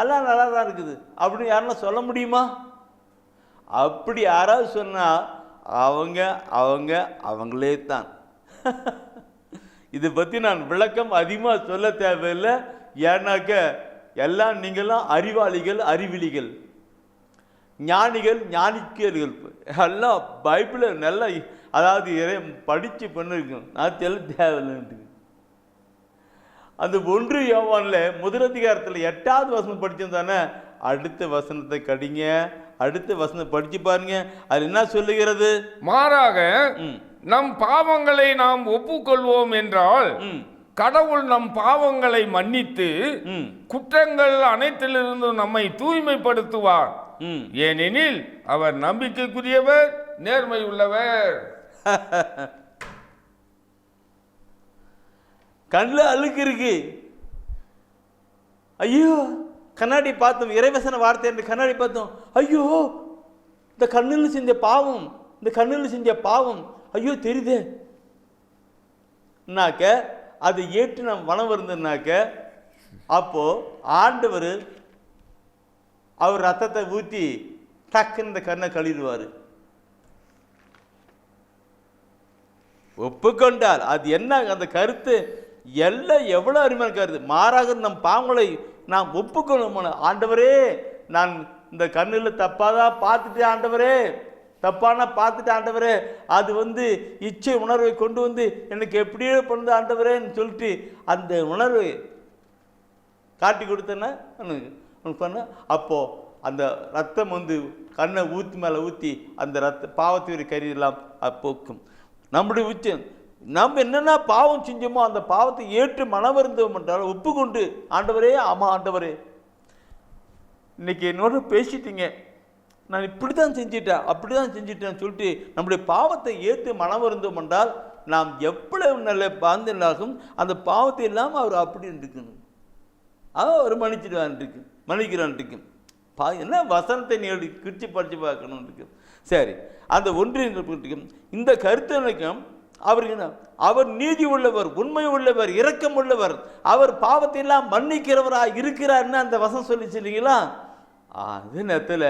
எல்லாம் நல்லா தான் இருக்குது அப்படின்னு யாரெல்லாம் சொல்ல முடியுமா? அப்படி யாராவது சொன்னால் அவங்களே தான். இதை பற்றி நான் விளக்கம் அதிகமாக சொல்ல தேவையில்லை. ஏன்னாக்க எல்லாம் நீங்களாம் அறிவாளிகள், அறிவிலிகள். ஞானிகள் ஞானிக்கர்கள் எல்லாம் பைபிளை நல்லா அதாவது படித்து பண்ணிருக்கணும். நான் தெல்ல தேவையில்லைன்ட்டு அந்த 1 யோவான்ல முதலதிகாரத்தில் 8வது வசனம் படிச்சிருந்தானே, அடுத்த வசனத்தை கடிங்க, அடுத்த வசனத்தை படிச்சு பாருங்க. அது என்ன சொல்லுகிறது? மாறாக நம் பாவங்களை நாம் ஒப்புக்கொள்வோம் என்றால் கடவுள் நம் பாவங்களை மன்னித்து குற்றங்கள் அனைத்திலிருந்து நம்மை தூய்மைப்படுத்துவார். ஏனெனில் அவர் நம்பிக்கைக்குரியவர், நேர்மை உள்ளவர். கண்ணில் அழுக்கு இருக்கு, ஐயோ கண்ணாடி பார்த்தோம், இறைவசன வார்த்தை என்று கண்ணாடி பார்த்தோம், ஐயோ இந்த கண்ணில் செஞ்ச பாவம், இந்த கண்ணில் செஞ்ச பாவம் ஐயோ தெரியுதே நாக்க அது ஏற்று நம் மனம் இருந்ததுனாக்க, அப்போ ஆண்டவர் அவர் ரத்தத்தை ஊற்றி டக்குன்னு இந்த கண்ணை கழுவிடுவார். ஒப்புக்கொண்டால் அது என்ன அந்த கருத்து எல்லாம் எவ்வளோ அருமையான கருத்து. மாறாக நம் பாவங்களை நாம் ஒப்புக்கொள்ளும். ஆண்டவரே நான் இந்த கண்ணில் தப்பாதான் பார்த்துட்டேன் ஆண்டவரே, தப்பான பார்த்துட்டு ஆண்டவரே, அது இச்சை உணர்வை கொண்டு எனக்கு எப்படியோ பண்ணுது ஆண்டவரேன்னு சொல்லிட்டு அந்த உணர்வை காட்டி கொடுத்தேன்னா பண்ண, அப்போ அந்த ரத்தம் கண்ணை ஊற்றி மேலே ஊற்றி அந்த பாவத்தை கரியெல்லாம் போக்கும். நம்முடைய உச்சம் நம்ம என்னென்ன பாவம் செஞ்சோமோ அந்த பாவத்தை ஏற்று மனவருந்தோம் என்றால் ஒப்புக்கொண்டு ஆண்டவரே, ஆமாம் ஆண்டவரே இன்னைக்கு என்னோட பேசிட்டீங்க, நான் இப்படி தான் செஞ்சிட்டேன் அப்படி தான் செஞ்சிட்டேன்னு சொல்லிட்டு நம்முடைய பாவத்தை ஏற்று மனவருந்தோம் என்றால் நாம் எவ்வளவு நல்ல பாந்தனாகும் அந்த பாவத்தை இல்லாமல் அவர் அப்படி இருக்கணும். அவர் மன்னிச்சிடுவான் இருக்கு, மன்னிக்கிறான் இருக்கு. என்ன வசனத்தை நீ கிழிச்சு படித்து பார்க்கணும் இருக்கு. சரி, அந்த ஒன்றிய இந்த கருத்தனைக்கும் அவர் நீதி உள்ளவர், உண்மை உள்ளவர், இரக்கம் உள்ளவர், அவர் பாவத்தை எல்லாம் மன்னிக்கிறவராக இருக்கிறார்னு அந்த வசனம் சொல்லி சொல்லிங்களா? அது நேரத்தில்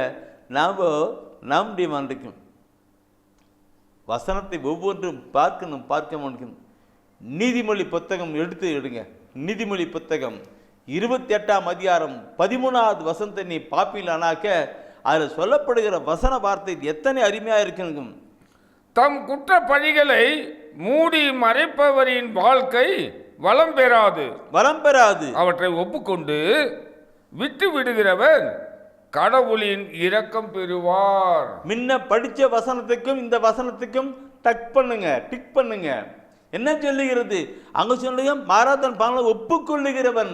நாம் நம்முடைய மன்னிக்கும் வசனத்தை ஒவ்வொன்றும் பார்க்க முடியும். நீதிமொழி புத்தகம் எடுங்க. நீதிமொழி புத்தகம் 28ஆம் அதிகாரம் 13வது வசனத்தை நீ பாப்பீங்களானாக்க அதில் சொல்லப்படுகிற வசன வார்த்தை எத்தனை அருமையாக இருக்குங்க. தம் குற்ற பழிகளை மூடி மறைப்பவரின் வாழ்க்கை வளம் பெறாது. அவற்றை ஒப்புக்கொண்டு விட்டு விடுகிறவர் கடவுளின் இரக்கம் பெறுவார். முன்ன படிச்ச வசனத்துக்கும் இந்த வசனத்துக்கும் டிக் பண்ணுங்க. என்ன சொல்லுகிறது அங்க சொல்லுங்க? மாறாதன் பாவங்களை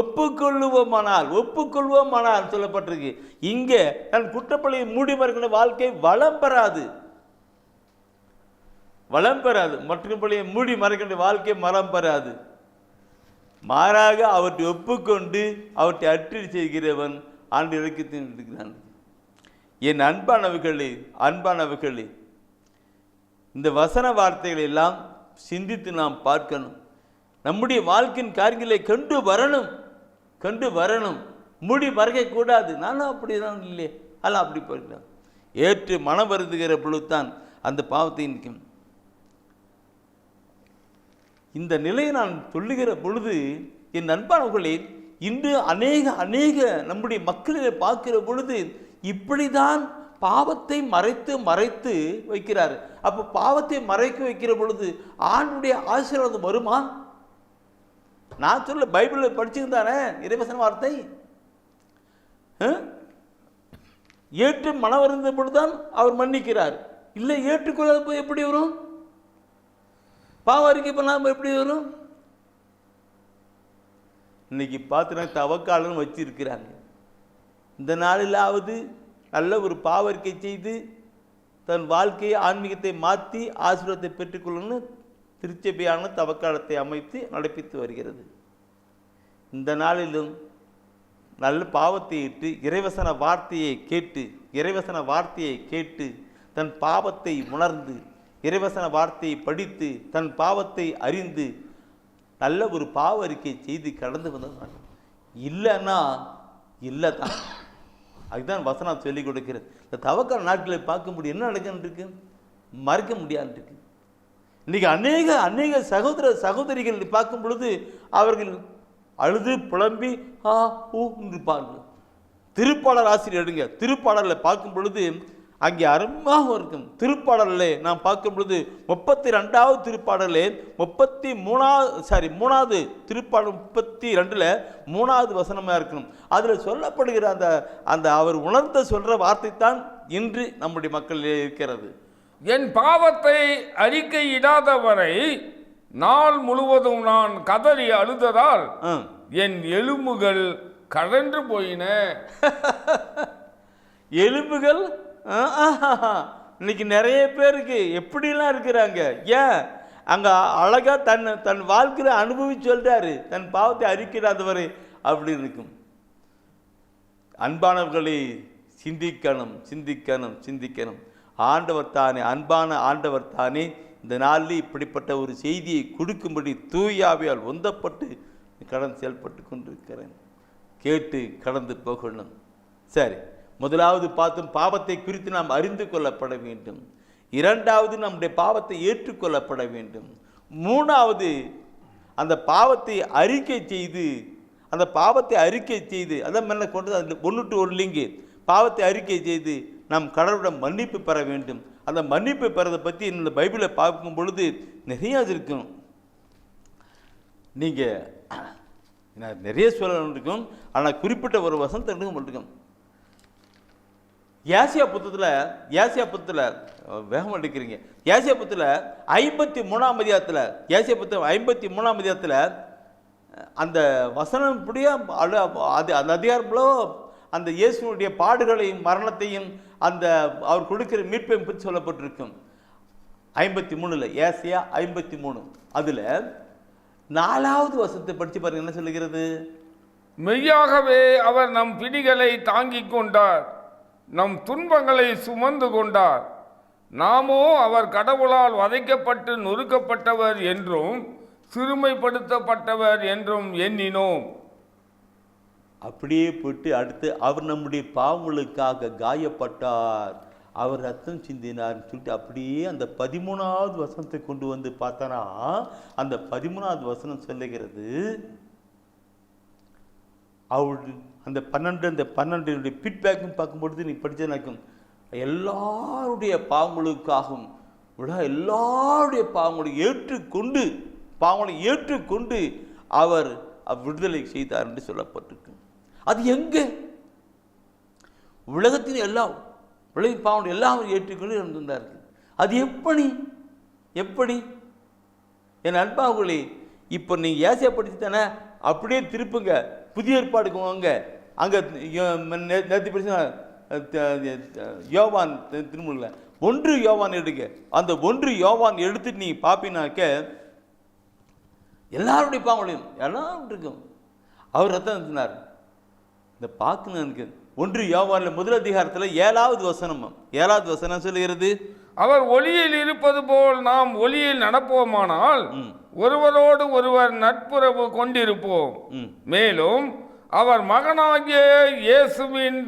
ஒப்புக்கொள்வோமானால் சொல்லப்பட்டிருக்கு. இங்கே தன் குற்றப்பழியை மூடி மறைக்கிற வாழ்க்கை வளம் பெறாது. மற்ற பழியை மூடி மறைக்கின்ற வாழ்க்கை வளம் பெறாது. மாறாக அவற்றை ஒப்புக்கொண்டு அவற்றை அற்றி செய்கிறவன் ஆண்டு இறக்கத்தில் இருக்கிறான். என் அன்பானவர்களே இந்த வசன வார்த்தைகளை எல்லாம் சிந்தித்து நாம் பார்க்கணும். நம்முடைய வாழ்க்கையின் காரியங்களை கண்டு வரணும். மூடி மறைக்கக்கூடாது. நானும் அப்படிதான் இல்லையே, அதெல்லாம் அப்படி போயிருக்கேன். ஏற்று மனம் வருதுகிற பொழுதுதான் அந்த பாவத்தை நிற்கும். இந்த நிலையை நான் சொல்லுகிற பொழுது என் அன்பானவர்களே, இன்று அநேக நம்முடைய மக்களை பார்க்கிற பொழுது இப்படிதான் பாவத்தை மறைத்து வைக்கிறார். அப்போ பாவத்தை மறைக்க வைக்கிற பொழுது ஆண்டுடைய ஆசீர்வாதம் வருமா? நான் சொல்ல பைபிளில் படிச்சுதானே இறைவசன வார்த்தை. ஏற்று மனவருந்த பொழுதுதான் அவர் மன்னிக்கிறார். இல்லை ஏற்றுக்கொள்ள எப்படி வரும்? பாவ அறிக்கை பண்ணாமல் எப்படி வரும்? இன்னைக்கு பார்த்துனா தவக்காலன்னு வச்சிருக்கிறாங்க. இந்த நாளிலாவது நல்ல ஒரு பாவறிக்கை செய்து தன் வாழ்க்கையை ஆன்மீகத்தை மாற்றி ஆசீர்வாதத்தை பெற்றுக்கொள்ளணும்னு திருச்சபையான தவக்காலத்தை அமைத்து நடப்பித்து வருகிறது. இந்த நாளிலும் நல்ல பாவத்தை இட்டு இறைவசன வார்த்தையை கேட்டு தன் பாவத்தை உணர்ந்து இறைவசன வார்த்தையை படித்து தன் பாவத்தை அறிந்து நல்ல ஒரு பாவ அறிக்கை செய்து கடந்து வந்தது. இல்லைன்னா இல்லை தான். அதுதான் வசனம் சொல்லிக் கொடுக்கிறது. இந்த தவக்கால நாட்களை பார்க்க முடியும் என்ன நடக்குன்னு இருக்கு, மறைக்க முடியாது இருக்கு. இன்னைக்கு அநேக சகோதரிகள் பார்க்கும் பொழுது அவர்கள் அழுது புலம்பி இருப்பார்கள். திருப்பாடல் ஆசிரியர் எடுங்க, திருப்பாடலில் பார்க்கும் பொழுது அங்கே அருமையாக இருக்கும். திருப்பாடலில் நாம் பார்க்கும் பொழுது 32வது திருப்பாடலில் 3வது திருப்பாடல் 32ல் 3வது வசனமாக இருக்கணும். அதில் சொல்லப்படுகிற அந்த அவர் உணர்ந்த சொல்கிற வார்த்தை தான் இன்று நம்முடைய மக்களிலே இருக்கிறது. என் பாவத்தை அறிக்கையிடாதவரை நாள் முழுவதும் நான் கதறி அழுததால் என் எலும்புகள் கழன்று போயின. எலும்புகள் இன்னைக்கு நிறைய பேருக்கு எப்படிலாம் இருக்கிறாங்க. ஏன் அங்கே அழகாக தன் வாழ்க்கையில் அனுபவிச்சு சொல்றாரு, தன் பாவத்தை அறிக்கிறாதவரை அப்படி இருக்கும். அன்பானவர்களை சிந்திக்கணும், சிந்திக்கணும், சிந்திக்கணும். ஆண்டவர் தானே, அன்பான ஆண்டவர் தானே இந்த நாளில் இப்படிப்பட்ட ஒரு செய்தியை கொடுக்கும்படி தூயாவியால் உந்தப்பட்டு கடந்து செயல்பட்டு கொண்டிருக்கிறேன். கேட்டு கடந்து போகணும். சரி, முதலாவது பார்த்தோம், பாவத்தை குறித்து நாம் அறிந்து கொள்ளப்பட வேண்டும். இரண்டாவது, நம்முடைய பாவத்தை ஏற்றுக்கொள்ளப்பட வேண்டும். மூணாவது, அந்த பாவத்தை அறிக்கை செய்து அதான் மேலே கொண்டு அந்த 1 லிங்கு பாவத்தை அறிக்கை செய்து நாம் கடவுளிடம் மன்னிப்பு பெற வேண்டும். அந்த மன்னிப்பு பெறதை பற்றி இந்த பைபிளை பார்க்கும் பொழுது நிறையா இருக்கும். நீங்கள் நிறைய சொல்ல இருக்கும், ஆனால் குறிப்பிட்ட ஒரு வசனத்தை எடுக்க இருக்கும். ஏசியா புத்தகத்தில் வேகம் எடுக்கிறீங்க. ஏசியா புத்தகத்தில் 53ஆம் அதிகாரத்தில், ஏசியா புத்தகம் 53ஆம் அதிகாரத்தில் அந்த வசனம் இப்படியே அந்த அதிகாரங்களோ அந்த இயேசுனுடைய பாடுகளையும் மரணத்தையும் அந்த அவர் கொடுக்கிற மீட்பையும் பற்றி சொல்லப்பட்டிருக்கும். 53ல் ஏசியா 53 அதில் 4வது வசனத்தை படித்து பாருங்க, என்ன சொல்லுகிறது? மெய்யாகவே அவர் நம் பிடிகளை தாங்கிக் கொண்டார், நம் துன்பங்களை சுமந்து கொண்டார். நாமோ அவர் கடவுளால் வதைக்கப்பட்டு நொறுக்கப்பட்டவர் என்றும் சிறுமைப்படுத்தப்பட்டவர் என்றும் எண்ணினோம். அப்படியே போட்டு அடுத்து அவர் நம்முடைய பாவங்களுக்காக காயப்பட்டார், அவர் ரத்தம் சிந்தினார்னு சொல்லிட்டு அப்படியே அந்த 13வது வசனத்தை கொண்டு வந்து பார்த்தனா அந்த 13வது வசனம் சொல்லுகிறது, அவர் அந்த 12 ஃபீட்பேக்கும் பார்க்கும்பொழுது நீ படிச்சனாக்கும் எல்லாருடைய பாவங்களுக்காகவும் எல்லாருடைய பாவங்களை ஏற்றுக்கொண்டு அவர் விடுதலை செய்தார் என்று சொல்லப்பட்டிருக்கு. அது எங்கே? உலகத்தின் உலகின் பாவங்களை எல்லாம் அவர் ஏற்றுக்கொண்டு இருந்திருந்தார்கள். அது எப்படி என் அன்பார்களே, இப்போ நீங்கள் ஏசியா படிச்சு தானே அப்படியே திருப்புங்க, புதிய ஏற்பாடுக்கு வாங்க. அங்கே நேற்று படிச்சா யோவான் திருமூல 1 யோவான் எடுங்க. அந்த 1 யோவான் எடுத்துட்டு நீ பார்ப்பீனாக்க எல்லாருடைய பாவங்களையும் எல்லாம் இருக்கும் அவர் ரத்தம் இருந்தார். இந்த பார்க்கணும் எனக்கு 1 யோவானில் 1 அதிகாரத்தில் 7வது வசனம் சொல்லுகிறது, அவர் ஒளியில் இருப்பது போல் நாம் ஒளியில் நடப்போமானால் ஒருவரோடு ஒருவர் நட்புறவு கொண்டிருப்போம். மேலும் அவர் மகனாகிய இயேசுவின்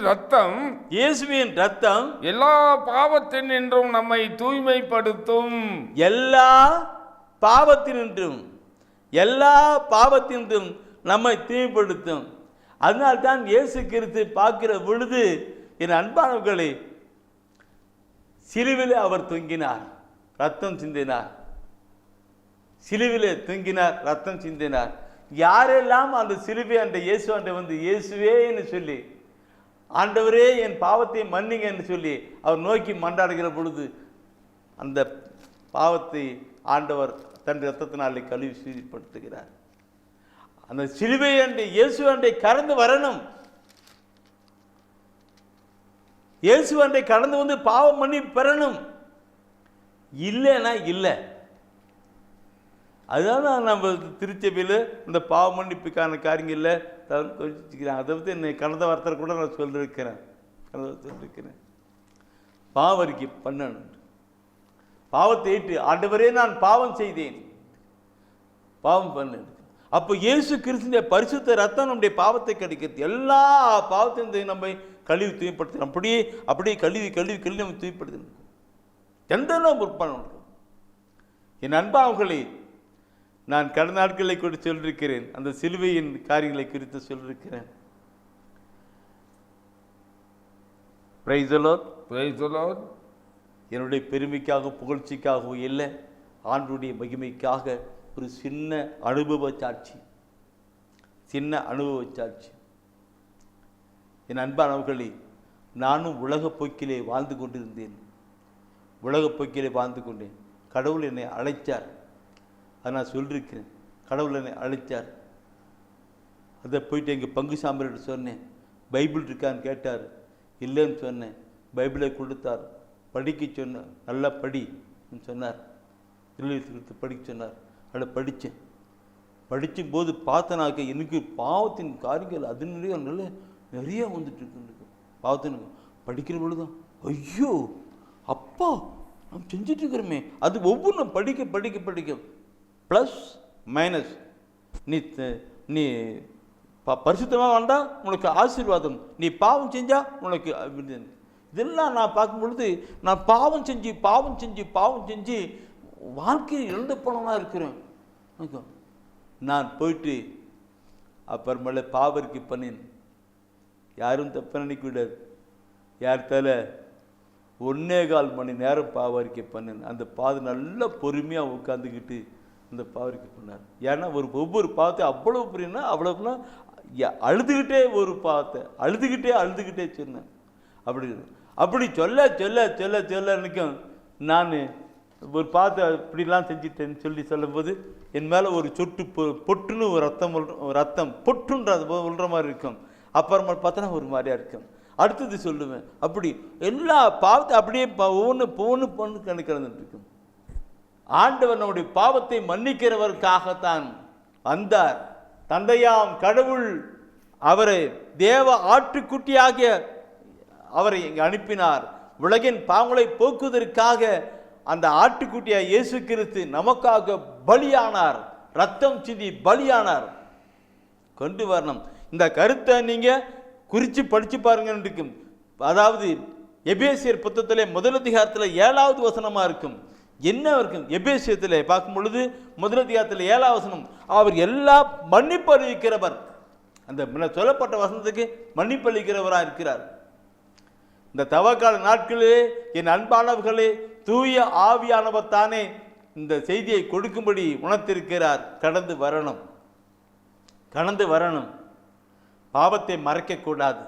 ரத்தம் எல்லா பாவத்தினின்றும் நம்மை தூய்மைப்படுத்தும். எல்லா பாவத்தினின்றும் நம்மை தூய்மைப்படுத்தும். அதனால்தான் இயேசு கிறிஸ்து பார்க்கிற பொழுது என் அன்பானவர்களே, சிலுவிலே அவர் தொங்கினார், ரத்தம் சிந்தினார். சிலுவிலே தொங்கினார், ரத்தம் சிந்தினார். யாரெல்லாம் அந்த சிலுவை அந்த இயேசு வந்து இயேசுவேன்னு சொல்லி ஆண்டவரே என் பாவத்தை மன்னிங்க என்று சொல்லி அவர் நோக்கி மன்றாடுகிற பொழுது அந்த பாவத்தை ஆண்டவர் தன் ரத்தத்தினாலே கழுவி சீர்படுத்துகிறார். அந்த சிலுவை அண்டை இயேசு அண்டை கடந்து வரணும். இயேசு அண்டை கடந்து வந்து பாவம் பண்ணி பெறணும். இல்லைன்னா இல்லை. அதுதான் நம்ம திருச்சபையில் இந்த பாவ மன்னிப்புக்கான காரியங்களில் குறிச்சிக்கிறேன். அதை பற்றி என்னை கடந்த வார்த்தை கூட நான் சொல்லியிருக்கிறேன். பாவரிக்கை பண்ணணும். பாவத்தை ஏற்று ஆண்டவரே நான் பாவம் செய்தேன், பாவம் பண்ணு. அப்போ இயேசு கிறிஸ்துவின் பரிசுத்த ரத்தம் நம்முடைய பாவத்தை கடிக்கிறது. எல்லா பாவத்தையும் நம்ம கழுவி தூய்மைப்படுத்தணும். அப்படியே கழுவி நம்ம தூய்மைப்படுத்தணும். எந்த பண்ணணும். என் அன்பாவர்களை நான் கடந்த நாட்களை கூட சொல்லியிருக்கிறேன். அந்த சிலுவையின் காரியங்களை குறித்து சொல்லியிருக்கிறேன். Praise the Lord. Praise the Lord. என்னுடைய பெருமைக்காக புகழ்ச்சிக்காகவும் இல்லை, ஆண்டுடைய மகிமைக்காக ஒரு சின்ன அனுபவ சாட்சி. என் அன்பானவர்களே, நானும் உலகப் போக்கிலே வாழ்ந்து கொண்டிருந்தேன். கடவுள் என்னை அழைச்சார். அதை நான் சொல்லியிருக்கிறேன். கடவுள் என்னை அழைச்சார். அதை போயிட்டு எங்கள் பங்கு சாமியார்கிட்ட சொன்னேன். பைபிள் இருக்கான்னு கேட்டார். இல்லைன்னு சொன்னேன். பைபிளை கொடுத்தார். படிக்க சொன்னார். நல்லா படின்னு சொன்னார். திருவிழத்து படிக்க சொன்னார். அதை படித்தேன். படிக்கும்போது பார்த்தனாக்க எனக்கு பாவத்தின் காரியங்கள் அது நிறைய வந்துட்டு இருக்கு. பாவத்தின் படிக்கிற பொழுதுதான் ஐயோ அப்பா நம்ம செஞ்சுட்டு இருக்கிறோமே. அது ஒவ்வொன்றும் படிக்க ப்ளஸ் மைனஸ். நீ பரிசுத்தமாக வந்தா உனக்கு ஆசீர்வாதம், நீ பாவம் செஞ்சா உனக்கு. இதெல்லாம் நான் பார்க்கும் பொழுது நான் பாவம் செஞ்சு வாழ்க்கையில் இழந்து போனவனா இருக்கிறேன். நான் போயிட்டு அப்புறமேல பாவரிக்கை பண்ணினேன். யாரும் தப்பு நினைக்க விடாது. யார் தலை 1.25 மணி நேரம் பாவரிக்கை பண்ணினேன். அந்த பாது நல்லா பொறுமையாக உட்காந்துக்கிட்டு அந்த பாவரிக்கை பண்ணார். ஏன்னா ஒவ்வொரு பாவத்தை அவ்வளவு புரியுன்னா அவ்வளவுனா அழுதுகிட்டே ஒரு பாவத்தை அழுதுகிட்டே சொன்னேன். அப்படி சொல்ல நிற்கும். நான் ஒரு பாவத்தை இப்படிலாம் செஞ்சிட்டேன்னு சொல்லும்போது என் மேலே ஒரு சொட்டு பொட்டுன்னு ஒரு ரத்தம் பொட்டுன்றது உள்ற மாதிரி இருக்கும். அப்புறமா பார்த்தோன்னா ஒரு மாதிரியா இருக்கும். அடுத்தது சொல்லுவேன். அப்படி எல்லா பாவத்தை அப்படியே ஒவ்வொன்று கணக்கிழந்துட்டு இருக்கும். ஆண்டவர் நம்முடைய பாவத்தை மன்னிக்கிறவருக்காகத்தான் வந்தார். தந்தையாம் கடவுள் அவரை தேவ ஆட்டுக்குட்டியாகிய அவரை இங்கு அனுப்பினார். உலகின் பாவங்களை போக்குவதற்காக அந்த ஆட்டுக்குட்டியாய் இயேசு கிறிஸ்து நமக்காக பலியானார். ரத்தம் சிந்தி பலியானார். கொண்டு வரணும். இந்த கருத்தை நீங்க குறித்து படிச்சு பாருங்க. அதாவது எபேசியர் புத்தகத்திலே 1 அதிகாரத்தில் 7வது வசனமா இருக்கும். என்ன இருக்கும்? எபேசியத்தில் பார்க்கும் பொழுது 1 அதிகாரத்தில் 7வது வசனம், அவர் எல்லா மன்னிப்பு அளிக்கிறவர். அந்த சொல்லப்பட்ட வசனத்துக்கு மன்னிப்பு அளிக்கிறவராக இருக்கிறார். இந்த தவக்கால நாட்களிலே என் அன்பானவர்களே, தூய ஆவியானவர் தானே இந்த செய்தியை கொடுக்கும்படி உணர்த்திருக்கிறார். கடந்து வரணும். பாவத்தை மறைக்கக்கூடாது.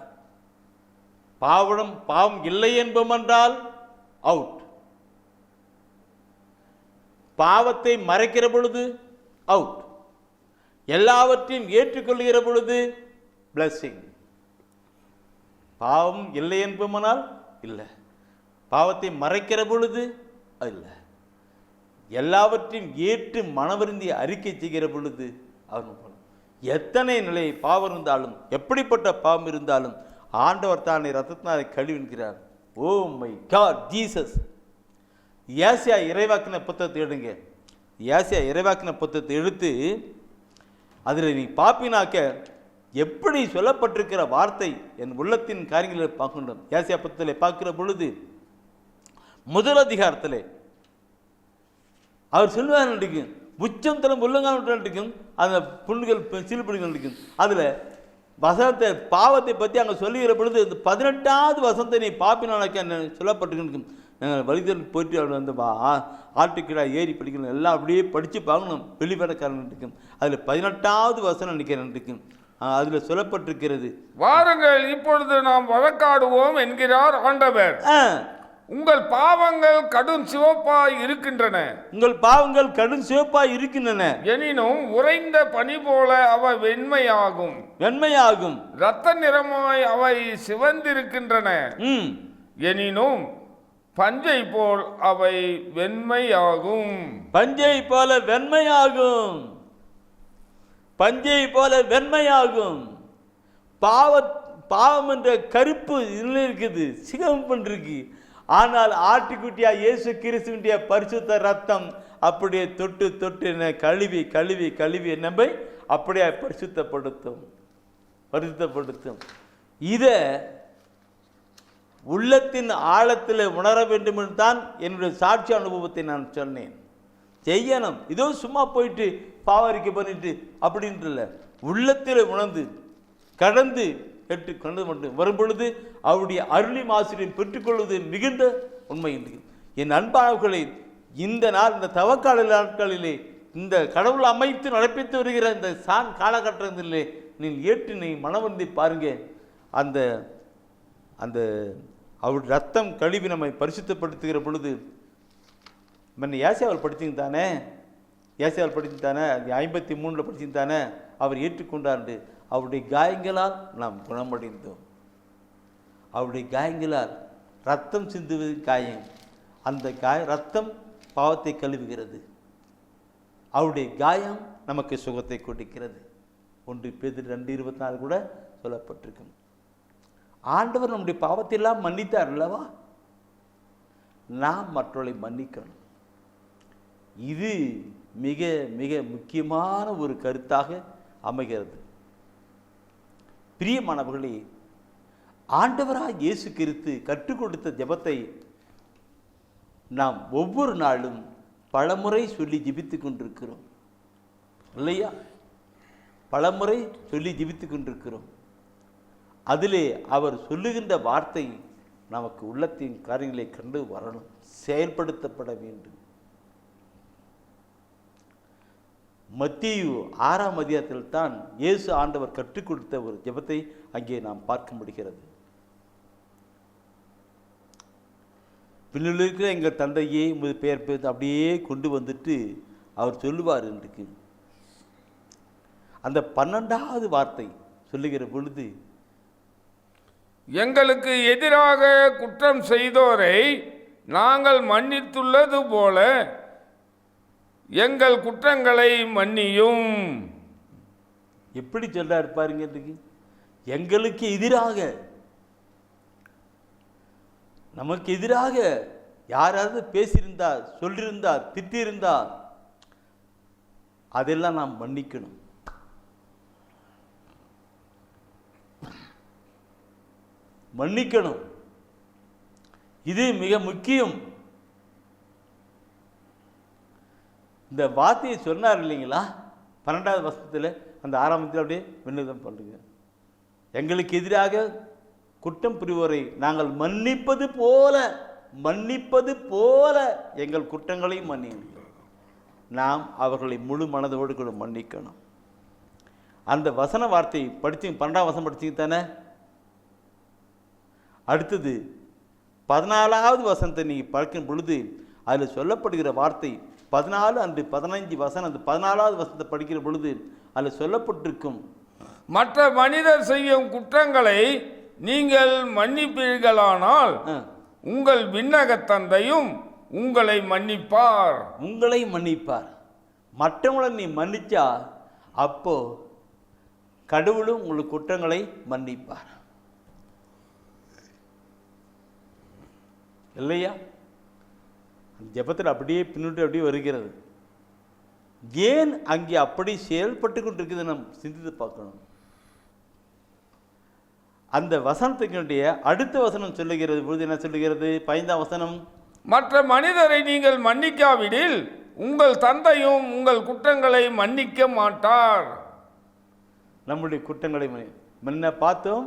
பாவம் இல்லை என்பமென்றால் அவுட். பாவத்தை மறைக்கிற பொழுது அவுட். எல்லாவற்றையும் ஏற்றுக்கொள்கிற பொழுது பிளஸிங். பாவம் இல்லை என்பமானால் இல்லை, பாவத்தை மறைக்கிற பொழுது இல்லை, எல்லாவற்றையும் ஏற்று மனவருந்தி அறிக்கை செய்கிற பொழுது அவன் எத்தனை நிலை பாவம் இருந்தாலும் எப்படிப்பட்ட பாவம் இருந்தாலும் ஆண்டவர் தானே ரத்தத்தினாலே கழுவின்கிறார். Oh my God Jesus. ஏசியா இறைவாக்கின புத்தகத்தை எடுங்க. ஏசியா இறைவாக்கின புத்தகத்தை எடுத்து அதில் நீ பாப்பினாக்க எப்படி சொல்லப்பட்டிருக்கிற வார்த்தை என் உள்ளத்தின் காரியங்களை பார்க்கணும். ஏசியா புத்தகத்தில் பார்க்கிற பொழுது 1 அதிகாரத்தில் அவர் சொல்லுவார் நடிக்கும், உச்சம் தரம் உள்ளங்கால் நடிக்கும், அந்த புண்ணுகள் சிறு புண்ணுகள் நடிக்கும். அதில் வசனத்தை பாவத்தை பற்றி அங்கே சொல்லுகிற பொழுது 18வது வசனத்தை நீ பாப்பினாக்க சொல்லப்பட்டிருக்கும். நாங்கள் வழிதல் போயிட்டு அவர் வந்து ஆட்டுக்கிடா ஏறி படிக்கணும், எல்லாம் அப்படியே படித்து பார்க்கணும். வெளிப்படக்காரன் இருக்கும். அதில் 18வது வசனம் நினைக்கிறேன் இருக்கும். அதில் சொல்லப்பட்டிருக்கிறது, வாருங்கள் இப்பொழுது நாம் வழக்காடுவோம் என்கிறார் ஆண்டவர். உங்கள் பாவங்கள் கடும் சிவப்பாய் இருக்கின்றன. எனினும் உறைந்த பனி போல அவை வெண்மையாகும். இரத்த நிறமாய் அவை சிவந்திருக்கின்றன. எனினும் பஞ்சை போல் அவை வெண்மையாகும். பாவம் என்ற கருப்பு இதில் இருக்குது, சிகப்பு இருக்கு. ஆனால் ஆட்டுக்குட்டியா இயேசு கிறிஸ்துவினுடைய பரிசுத்த ரத்தம் அப்படியே தொட்டு கழுவி நம்மை அப்படியே பரிசுத்தப்படுத்தும். இதை உள்ளத்தின் ஆழத்தில் உணர வேண்டும் என்று தான் என்னுடைய சாட்சி அனுபவத்தை நான் சொன்னேன். செய்யணும். இதோ சும்மா போயிட்டு பாவரிக்கை பண்ணிட்டு அப்படின்ட்டு இல்லை, உள்ளத்தில் உணர்ந்து கடந்து ஏற்றுக்கொண்டு மட்டும் வரும் பொழுது அவருடைய அருளின் ஆசீர்வாதம் பெற்றுக்கொள்வது மிகுந்த உண்மை என்று என் அன்பானவர்களை இந்த நாள் இந்த தவக்கால நாட்களிலே இந்த கடவுள் அமைத்து நடப்பித்து வருகிற இந்த காலகட்டத்திலே நீங்கள் ஏற்று நீங்கள் மனவந்தி பாருங்க. அந்த அந்த அவருடைய ரத்தம் கழுவி நம்மை பரிசுத்தப்படுத்துகிற பொழுது ஏசாயாவில் படிச்சிங்க தானே, ஏசாயாவில் படிச்சு தானே, 53 படிச்சு தானே அவர் ஏற்றுக்கொண்டார். அவருடைய காயங்களால் நாம் குணமடைந்தோம். அவருடைய காயங்களால் ரத்தம் சிந்துவது காயம், அந்த ரத்தம் பாவத்தை கழுவுகிறது. அவருடைய காயம் நமக்கு சுகத்தை கொடுக்கிறது. 1 பேதுரு 2:24 கூட சொல்லப்பட்டிருக்கும். ஆண்டவர் நம்முடைய பாவத்தையெல்லாம் மன்னித்தார் அல்லவா, நாம் மற்றவர்களை மன்னிக்கணும். இது மிக மிக முக்கியமான ஒரு கருத்தாக அமைகிறது. பிரியமானவர்களே, ஆண்டவராக இயேசு கிறிஸ்து கற்றுக் கொடுத்த ஜெபத்தை நாம் ஒவ்வொரு நாளும் பலமுறை சொல்லி ஜெபித்துக் கொண்டிருக்கிறோம் இல்லையா? பலமுறை சொல்லி ஜெபித்துக் கொண்டிருக்கிறோம். அதிலே அவர் சொல்லுகின்ற வார்த்தை நமக்கு உள்ளத்தின் காரியங்களை கண்டு வரணும், செயல்படுத்தப்பட வேண்டும். மத்தேயு 6ஆம் அதிகாரத்தில் தான் இயேசு ஆண்டவர் கற்றுக் கொடுத்த ஒரு ஜெபத்தை அங்கே நாம் பார்க்க முடிகிறது. பின்னில் இருக்கிற எங்கள் தந்தையே உமது பெயர் அப்படியே கொண்டு வந்துட்டு அவர் சொல்லுவார் இன்றைக்கு. அந்த 12வது வார்த்தை சொல்லுகிற பொழுது, எங்களுக்கு எதிராக குற்றம் செய்தோரை நாங்கள் மன்னித்துள்ளது போல எங்கள் குற்றங்களை மன்னியும். எப்படி சொல்றாரு பாருங்க. இன்றைக்கு எங்களுக்கு எதிராக, நமக்கு எதிராக யாராவது பேசியிருந்தா, சொல்லியிருந்தா, திட்டியிருந்தா அதெல்லாம் நாம் மன்னிக்கணும். மன்னிக்கணும். இது மிக முக்கியம். இந்த வார்த்தையை சொன்னார் இல்லைங்களா 12வது வசனத்தில், அந்த 6ஆம் வசனத்தில் அப்படியே விண்ணப்பம் பண்ணுங்க. எங்களுக்கு எதிராக குற்றம் புரிவோரை நாங்கள் மன்னிப்பது போல எங்கள் குற்றங்களை மன்னியுங்கள். நாம் அவர்களை முழு மனதோடு கூட மன்னிக்கணும். அந்த வசன வார்த்தை படிச்சு 12ஆம் வசனம் படிச்சிங்க தானே. அடுத்தது 14வது வசனத்தை நீங்கள் பார்க்கும் பொழுது அதில் சொல்லப்படுகிற வார்த்தை 14 அன்று 15 வசனம், அந்த 14வது வசனத்தை படிக்கிற பொழுது அதில் சொல்லப்பட்டிருக்கும், மற்ற மனிதர் செய்யும் குற்றங்களை நீங்கள் மன்னிப்பீர்களானால் உங்கள் விண்ணக தந்தையும் உங்களை மன்னிப்பார். உங்களை மன்னிப்பார். மற்றவங்களை நீ மன்னிச்சா அப்போ கடவுளும் உங்களுக்கு குற்றங்களை மன்னிப்பார் இல்லையா? ஜெபத்தில் அப்படியே பின்னிட்டு அப்படியே வருகிறது. ஏன் அங்கே அப்படி செயல்பட்டு கொண்டிருக்குது நாம் சிந்தித்து பார்க்கணும். அந்த வசனத்துக்குடைய அடுத்த வசனம் சொல்லுகிறது பொழுது என்ன சொல்லுகிறது? 15ஆம் வசனம், மற்ற மனிதரை நீங்கள் மன்னிக்காவிடில் உங்கள் தந்தையும் உங்கள் குற்றங்களை மன்னிக்க மாட்டார். நம்முடைய குற்றங்களை முன்ன பார்த்தோம்,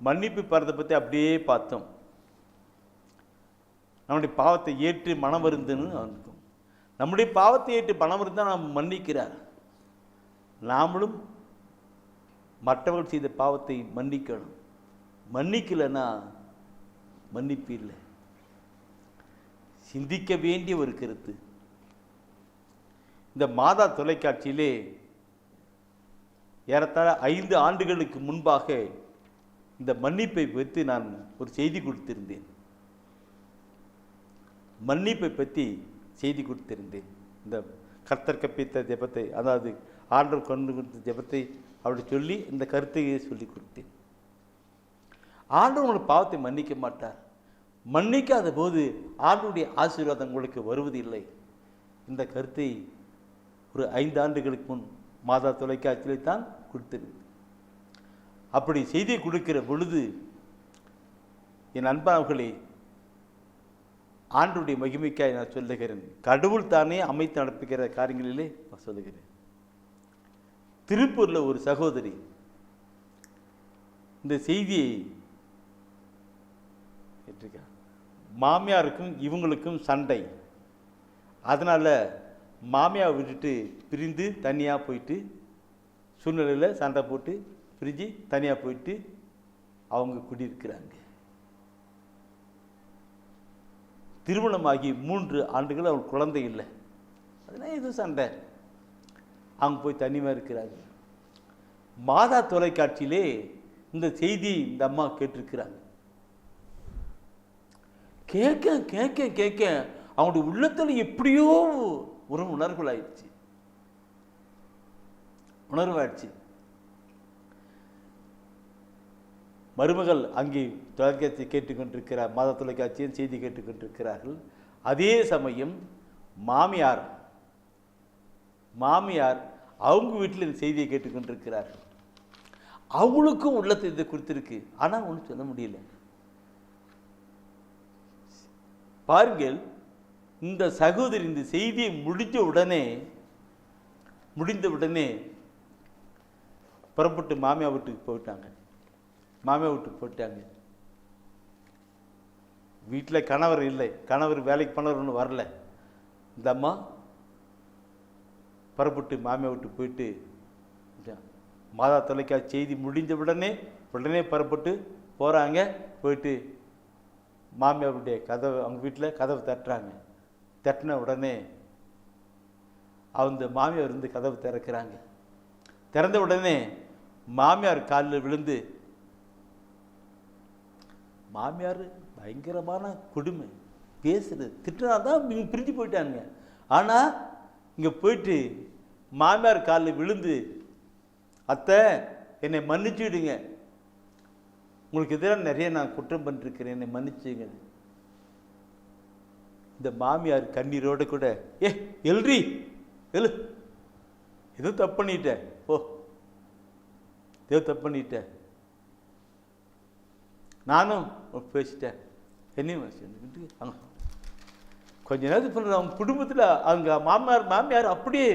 மன்னிப்பு பெறதை பற்றி அப்படியே பார்த்தோம். நம்முடைய பாவத்தை ஏற்று மனம் வருந்துன்னு இருக்கும். நம்முடைய பாவத்தை ஏற்று மனம் இருந்தால் நாம் மன்னிக்கிறார். நாமளும் மற்றவர்கள் செய்த பாவத்தை மன்னிக்கணும். மன்னிக்கலைன்னா மன்னிப்பு இல்லை. சிந்திக்க வேண்டிய ஒரு கருத்து. இந்த மாதா தொலைக்காட்சியிலே ஏறத்தாழ 5 ஆண்டுகளுக்கு முன்பாக இந்த மன்னிப்பை பற்றி நான் ஒரு செய்தி கொடுத்திருந்தேன். மன்னிப்பை பற்றி செய்தி கொடுத்திருந்தேன். இந்த கர்த்தர் கற்பித்த ஜெபத்தை, அதாவது ஆண்டவர் கொண்டு கொடுத்த ஜெபத்தை அப்படி சொல்லி இந்த கருத்தை சொல்லி கொடுத்தேன். ஆண்டவர் உங்களுக்கு பாவத்தை மன்னிக்க மாட்டார். மன்னிக்காத போது ஆண்டவருடைய ஆசீர்வாதம் உங்களுக்கு வருவதில்லை. இந்த கருத்தை ஒரு 5 ஆண்டுகளுக்கு முன் மாதா தொலைக்காட்சியிலே தான் கொடுத்திருந்தேன். அப்படி செய்தியை கொடுக்கிற பொழுது என் அன்பானவர்களே, ஆண்டவருடைய மகிமைக்காய் நான் சொல்லுகிறேன். கடவுள் தானே அமைத்து நடப்புகிற காரியங்களிலே நான் சொல்லுகிறேன். திருப்பூரில் ஒரு சகோதரி இந்த செய்தியை கேட்டிருக்காங்க. மாமியாருக்கும் இவங்களுக்கும் சண்டை. அதனால் மாமியார் விட்டுட்டு பிரிந்து தனியாக போயிட்டு சூழ்நிலையில் சண்டை போட்டு பிரிஞ்சு தனியாக போயிட்டு அவங்க குடியிருக்கிறாங்க. திருமணமாகி 3 ஆண்டுகள் அவள் குழந்தை இல்லை. அதனால் எதுவும் சண்டை. அவங்க போய் தனியாக இருக்கிறாங்க. மாதா தொலைக்காட்சியிலே இந்த செய்தி இந்த அம்மா கேட்டிருக்கிறாங்க. கேட்க கேட்க கேட்க அவங்களுடைய உள்ளத்தில் எப்படியோ ஒரு உணர்வுகளாயிடுச்சு. மருமகள் அங்கே தொலைக்காட்சி கேட்டுக்கொண்டிருக்கிறார், மாதா தொலைக்காட்சியின் செய்தி கேட்டுக்கொண்டிருக்கிறார்கள். அதே சமயம் மாமியார் அவங்க வீட்டில் இந்த செய்தியை கேட்டுக்கொண்டிருக்கிறார்கள். அவங்களுக்கும் உள்ளத்தை இதை குறித்திருக்கு. ஆனால் ஒன்றும் சொல்ல முடியல. பாருங்கள், இந்த சகோதரி இந்த செய்தியை முடிந்த உடனே புறப்பட்டு மாமியார் வீட்டுக்கு போயிட்டாங்க. வீட்டில் கணவர் இல்லை, கணவர் வேலைக்கு போனவர் ஒன்றும் வரல. இந்த அம்மா புறப்பட்டு மாமியார் வீட்டுக்கு போயிட்டு மாதா தொலைக்காட்சி செய்தி முடிந்த உடனே புறப்பட்டு போகிறாங்க. போயிட்டு மாமியாருடைய கதவு, அவங்க வீட்டில் கதவு தட்டுறாங்க. தட்டின உடனே அந்த மாமியார் இருந்து கதவு திறக்கிறாங்க. திறந்த உடனே மாமியார் காலில் விழுந்து, மாமியார் பயங்கரமான கொடுமை பேசுறது, திட்டினாதான் பிரிஞ்சு போயிட்டாங்க. ஆனால் இங்கே போயிட்டு மாமியார் காலில் விழுந்து, அத்தை என்னை மன்னிச்சுடுங்க, உங்களுக்கு எதிராக நிறைய நான் குற்றம் பண்ணிருக்கிறேன், என்னை மன்னிச்சுங்க. இந்த மாமியார் கண்ணீரோடு கூட, எழு, ஏதோ தப்பு பண்ணிட்டேன், ஏதோ தப்பு பண்ணிட்டேன், நானும் பேசிட்டேன், என்னையும் கொஞ்ச நேரத்துக்கு பண்ணுற அவங்க குடும்பத்தில் அவங்க மாமியார் அப்படியே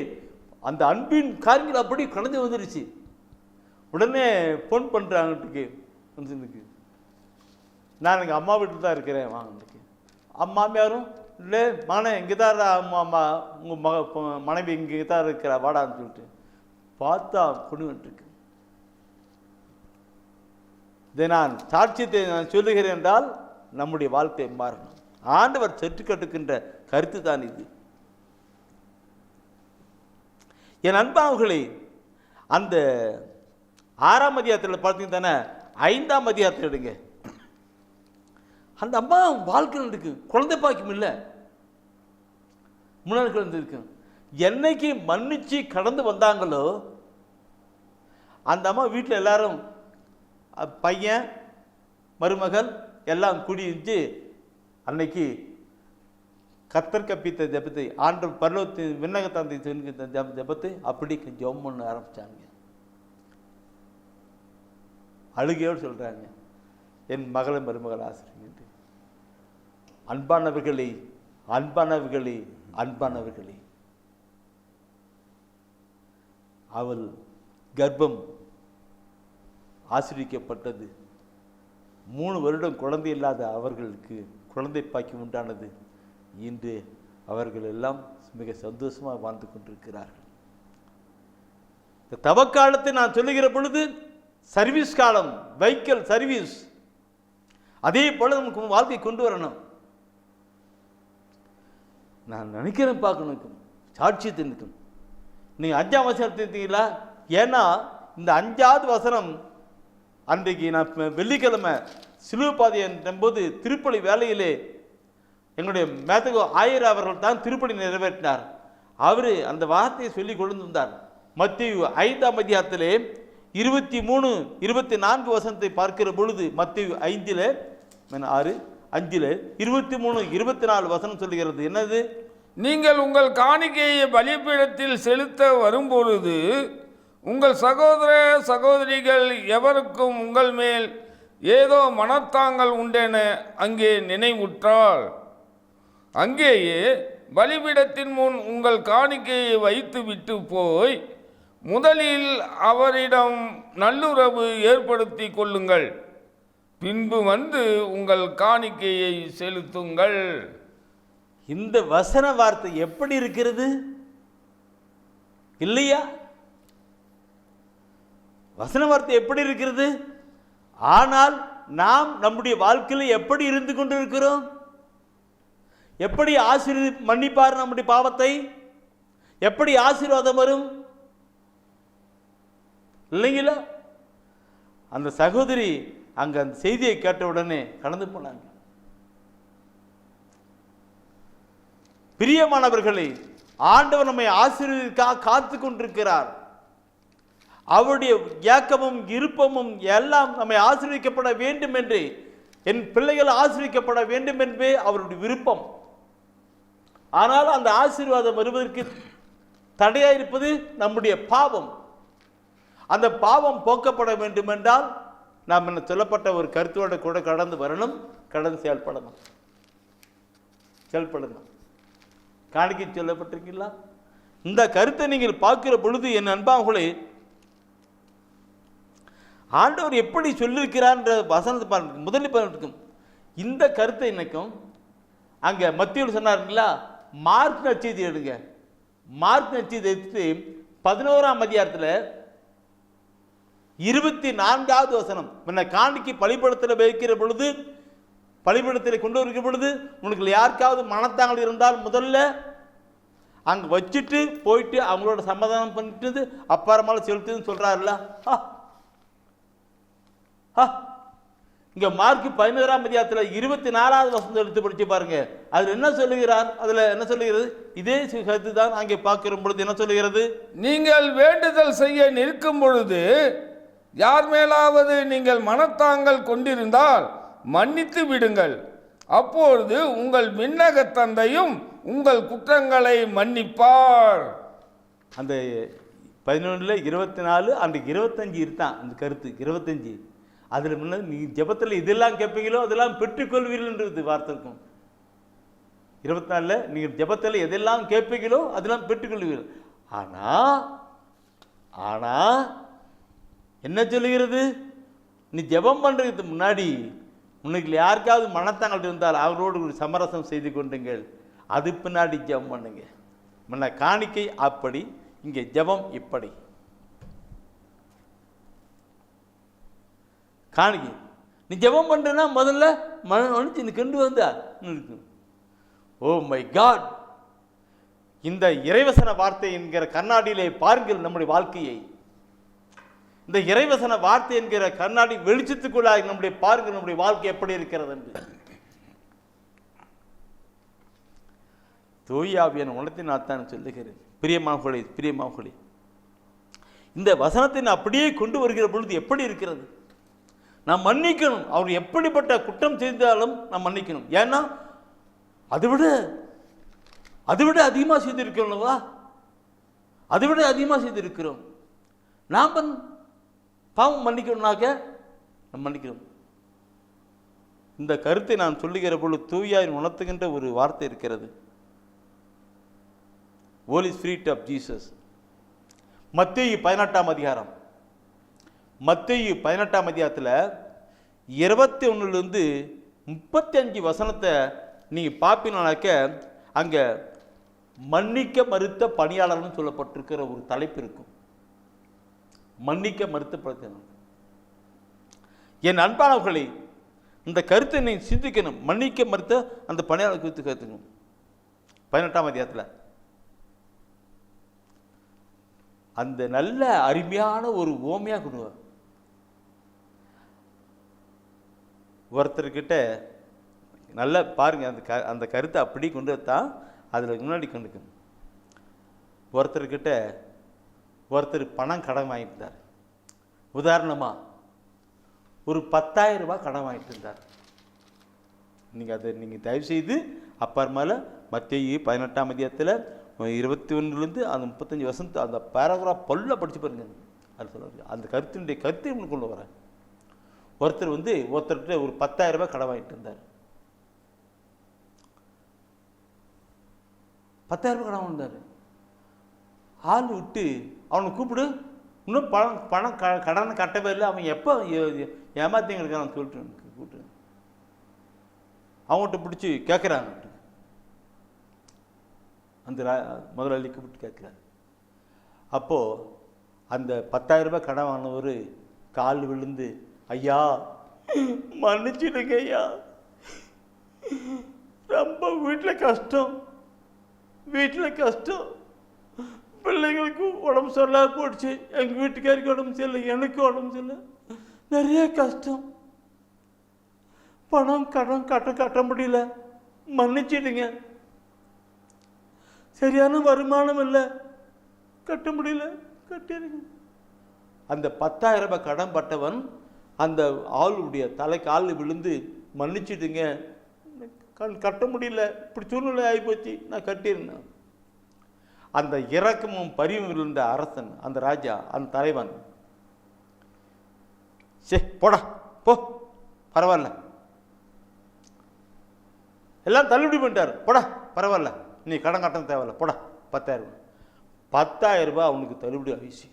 அந்த அன்பின் காரியங்கள் அப்படியே கடந்து வந்துருச்சு. உடனே ஃபோன் பண்ணுறாங்கட்டுக்கு, நான் எங்கள் அம்மா வீட்டில் தான் இருக்கிறேன் வாங்கிட்டு. மாமியாரும் இல்லை மகனே இங்கே தான் உங்கள் மனைவி இங்கே தான் இருக்கிறா வாடான்னு சொல்லிட்டு பார்த்தா கொடுங்கட்டுருக்கு. இதை நான் சாட்சியத்தை நான் சொல்லுகிறேன் என்றால் நம்முடைய வாழ்க்கை மாறணும். ஆண்டவர் சற்று கட்டுக்கின்ற கருத்து தான் இது. என் அன்பானவர்களே, அந்த 6ஆம் அதிகாரத்தில் பார்த்தீங்க தானே, 5ஆம் அதிகாரத்தில் எடுங்க. அந்த அம்மா வாழ்க்கையில் இருக்கு, குழந்தை பாக்கியம் இல்லை, முன்னாள் குழந்தை இருக்கு. என்னைக்கு மன்னிச்சு கடந்து வந்தாங்களோ அந்த அம்மா வீட்டில் எல்லாரும் பையன் மருமகள் எல்லாம் கூடியிருந்து அன்னைக்கு கர்த்தர் கற்பித்த ஜெபத்தை, ஆண்டு பரலோகத்தின் விண்ணகத்தாந்தை ஜெபத்தை அப்படி ஜெபம் பண்ண ஆரம்பித்தாங்க. அழுகையோடு சொல்கிறாங்க, என் மகளை மருமகள் ஆசிரியர். அன்பானவர்களே அன்பானவர்களே அன்பானவர்களே, அவள் கர்ப்பம் ஆசிரியப்பட்டது. 3 வருடம் குழந்தை இல்லாத அவர்களுக்கு குழந்தை பாக்கியம் உண்டானது. இன்று அவர்கள் எல்லாம் மிக சந்தோஷமாக வாழ்ந்து கொண்டிருக்கிறார்கள். இந்த தவக்காலத்தை நான் சொல்லுகிற பொழுது சர்வீஸ் காலம், வைக்கல் சர்வீஸ், அதே போல நமக்கு வாழ்க்கை கொண்டு வரணும். நான் நினைக்கிறேன், பார்க்கணும், சாட்சியத்தினுக்கும். நீங்கள் 5ஆம் வசனத்தை எடுத்தீங்களா? ஏன்னா இந்த 5வது வசனம் அன்றைக்கு நான் வெள்ளிக்கிழமை சிலுவை பாதையின் போது திருப்பலி வேலையிலே எங்களுடைய மேத்தகோ ஆயர் அவர்கள் தான் திருப்பலி நிறைவேற்றினார். அவர் அந்த வார்த்தையை சொல்லி கொண்டு வந்தார். மத்தேயு 5ஆம் அதிகாரத்திலே 23, 24 வசனத்தை பார்க்கிற பொழுது, மத்தேயு 5 6 5 23, 24 வசனம் சொல்லுகிறது. என்னது? நீங்கள் உங்கள் காணிக்கையை பலிபீடத்தில் செலுத்த வரும்பொழுது உங்கள் சகோதர சகோதரிகள் எவருக்கும் உங்கள் மேல் ஏதோ மனத்தாங்கள் உண்டென அங்கே நினைவுற்றால், அங்கேயே பலிபீடத்தின் முன் உங்கள் காணிக்கையை வைத்து விட்டு போய் முதலில் அவரிடம் நல்லுறவு ஏற்படுத்தி கொள்ளுங்கள், பின்பு வந்து உங்கள் காணிக்கையை செலுத்துங்கள். இந்த வசன வார்த்தை எப்படி இருக்கிறது இல்லையா? வசன வார்த்தை எப்படி இருக்கிறது? ஆனால் நாம் நம்முடைய வாழ்க்கையில் எப்படி இருந்து கொண்டிருக்கிறோம்? எப்படி மன்னிப்பார் நம்முடைய பாவத்தை? எப்படி ஆசீர்வாதம் வரும் இல்லைங்களா? அந்த சகோதரி அங்க அந்த செய்தியை கேட்ட உடனே கடந்து போனாங்க. பிரியமானவர்களே, ஆண்டவர் நம்மை ஆசீர்வதிக்க காத்து கொண்டிருக்கிறார். அவருடைய ஏக்கமும் விருப்பமும் எல்லாம் நம்மை ஆசீர்வதிக்கப்பட வேண்டும் என்று, என் பிள்ளைகள் ஆசீர்வதிக்கப்பட வேண்டும் என்பே அவருடைய விருப்பம். ஆனால் அந்த ஆசீர்வாதம் வருவதற்கு தடையாயிருப்பது நம்முடைய பாவம். அந்த பாவம் போக்கப்பட வேண்டும் என்றால் நாம் என்ன சொல்லப்பட்ட ஒரு கருத்தோடு கூட கடந்து வரணும், கடந்து செயல்படணும். காணிக்கை சொல்லப்பட்டிருக்கீங்களா? இந்த கருத்தை நீங்கள் பார்க்கிற பொழுது என் அன்பாங்களே, ஆண்டவர் எப்படி சொல்லியிருக்கிறார் வசனத்தை பாருங்க. முதலில் இருக்கும் இந்த கருத்தை இன்னைக்கும் அங்கே மத்தியில் சொன்னாருங்களா, மார்க் நற்செய்தி எடுங்க. மார்க் நற்செய்தி எடுத்து 11ஆம் அதிகாரத்தில் 24வது வசனம், முன்ன காணிக்கை பலிபடத்தில் வைக்கிற பொழுது, பலிபடத்தில் கொண்டு வருகிற பொழுது, உனக்கு யாருக்காவது மனத்தாங்கள் இருந்தால் முதல்ல அங்கே வச்சுட்டு போயிட்டு அவங்களோட சமாதானம் பண்ணிட்டு அப்புறமால செலுத்துன்னு சொல்றாருல்ல. இங்க மார்க் 11ஆம் அதிகாரத்தில் 24வது வசனம் எடுத்து படிச்சு பாருங்க. அதுல என்ன சொல்லுகிறார்? அதுல என்ன சொல்லுகிறது? இதே கருத்து தான் அங்கே பார்க்கிற பொழுது என்ன சொல்லுகிறது? நீங்கள் வேண்டுதல் செய்ய நிற்கும் பொழுது யார் மேலாவது நீங்கள் மனத்தாங்கள் கொண்டிருந்தால் மன்னித்து விடுங்கள், அப்பொழுது உங்கள் விண்ணக தந்தையும் உங்கள் குற்றங்களை மன்னிப்பார். அந்த 11 24 அந்த 25 இருக்கான் அந்த கருத்து. 25 அதில் முன்ன நீ ஜெபத்தில் இதெல்லாம் கேட்பீங்களோ அதெல்லாம் பெற்றுக்கொள்வீர்கள்ன்றது வார்த்தை இருக்கும். 24 நீங்கள் ஜெபத்தில் எதெல்லாம் கேட்பீங்களோ அதெல்லாம் பெற்றுக்கொள்வீர்கள். ஆனா என்ன சொல்லுகிறது? நீ ஜெபம் பண்ணுறதுக்கு முன்னாடி உனக்கு யாருக்காவது மனத்தாங்கள் இருந்தால் அவரோடு சமரசம் செய்து கொண்டுங்கள், அது பின்னாடி ஜெபம் பண்ணுங்க. முன்ன காணிக்கை அப்படி, இங்கே ஜெபம் இப்படி. காணிக்கை நீ ஜெபம் பண்ணுறேன்னா முதல்ல மனு கொண்டு வந்தா இருக்கும். ஓ மை காட், இந்த இறைவசன வார்த்தை என்கிற கண்ணாடியிலே பாருங்கள் நம்முடைய வாழ்க்கையை. இந்த இறைவசன வார்த்தை என்கிற கண்ணாடி வெளிச்சத்துக்குள்ளாக நம்முடைய பாருங்கள் நம்முடைய வாழ்க்கை எப்படி இருக்கிறது என்று. தூயாவியன் உணர்த்தி நான் தான் சொல்லுகிறேன். பிரியமானவர்களே, இந்த வசனத்தை நான் அப்படியே கொண்டு வருகிற பொழுது எப்படி இருக்கிறது? நாம் மன்னிக்கணும். அவர் எப்படிப்பட்ட குற்றம் செய்தாலும் நாம் மன்னிக்கணும். ஏன்னா அதை விட அதிகமாக செய்திருக்கிறோம்வா, அதை விட அதிகமாக செய்திருக்கிறோம். நாம் பாவம் மன்னிக்கணும்னாக்க நம்ம மன்னிக்கணும். இந்த கருத்தை நான் சொல்லுகிற பொழுது தூயாய் உணர்த்துகின்ற ஒரு வார்த்தை இருக்கிறது. Holy spirit of Jesus. மத்தேயு 18ஆம் அதிகாரம், மத்தேயு 18ஆம் அதிகாரத்தில் 21 35 வசனத்தை நீங்கள் பார்ப்பீங்கனாக்க அங்கே மன்னிக்க மறுத்த பணியாளர்னு சொல்லப்பட்டிருக்கிற ஒரு தலைப்பு இருக்கும். மன்னிக்க மறுத்த. என் அன்பானவர்களை, இந்த கருத்தை நீ சிந்திக்கணும். மன்னிக்க மறுத்த அந்த பணியாளர் குறித்து கருத்துக்கணும். 18ஆம் அதிகாரத்தில் அந்த நல்ல அருமையான ஒரு ஓமையாக கொண்டுவார். ஒருத்தர்கிட்ட நல்லா பாருங்க, அந்த கருத்தை அப்படி கொண்டு தான் அதில் முன்னாடி கொண்டுக்கணும். ஒருத்தர்கிட்ட ஒருத்தர் பணம் கடன் வாங்கிட்டார். உதாரணமாக ஒரு 10,000 ரூபாய் கடன் வாங்கிட்டு இருந்தார். நீங்கள் தயவுசெய்து அப்புறமால மத்தேயு 18ஆம் அதிகாரத்தில் 21 அந்த 35 வசனத்து அந்த பேராகிராஃப் பல்ல படித்து பாருங்க. அது சொல்ல அந்த கருத்தினுடைய கருத்தை ஒன்று கொண்டு வரேன். ஒருத்தர்கிட்ட ஒரு 10,000 ரூபாய் கடன் வாங்கிட்டு இருந்தார். 10,000 ரூபாய் கடன் வாங்கிட்டார். ஆள் விட்டு அவனை கூப்பிடு, இன்னும் பணம் கடனை கட்டவே இல்லை, அவன் எப்போ ஏமாத்திங்க இருக்கான்னு சொல்லிட்டு கூப்பிட்டு அவங்கள்ட்ட பிடிச்சி கேட்குறாங்க. அந்த முதலாளி கூப்பிட்டு கேட்குறாரு. அப்போது அந்த 10,000 ரூபாய் கடன் வாங்கினவர் கால் விழுந்து, ஐயா மன்னிச்சிடுங்க ஐயா, ரொம்ப வீட்டில் கஷ்டம், பிள்ளைங்களுக்கு உடம்பு சரியில்லாத போயிடுச்சு, எங்கள் வீட்டுக்காருக்கு உடம்பு சரியில்லை, எனக்கு உடம்பு சரியில்லை, நிறைய கஷ்டம், பணம் கடன் கட்ட முடியல, மன்னிச்சிடுங்க, சரியான வருமானம் இல்லை, கட்ட முடியல, கட்டிடுங்க. அந்த 10,000 ரூபாய் கடன் பட்டவன் அந்த ஆளுடைய கால் விழுந்து, மன்னிச்சிடுங்க, கட்ட முடியல, இப்படி சூழ்நிலை ஆகிப்போச்சு, நான் கட்டிருந்தேன். அந்த இரக்கமும் பரிவும் இருந்த அரசன், அந்த ராஜா, அந்த தலைவன், போடா போ, பரவாயில்ல, எல்லாம் தள்ளுபடி பண்ணிட்டார், போடா பரவாயில்ல, நீ கடன் கட்டணும் தேவையில்ல, போடா 10,000 ரூபாய் அவனுக்கு தள்ளுபடி ஆகிடுச்சு,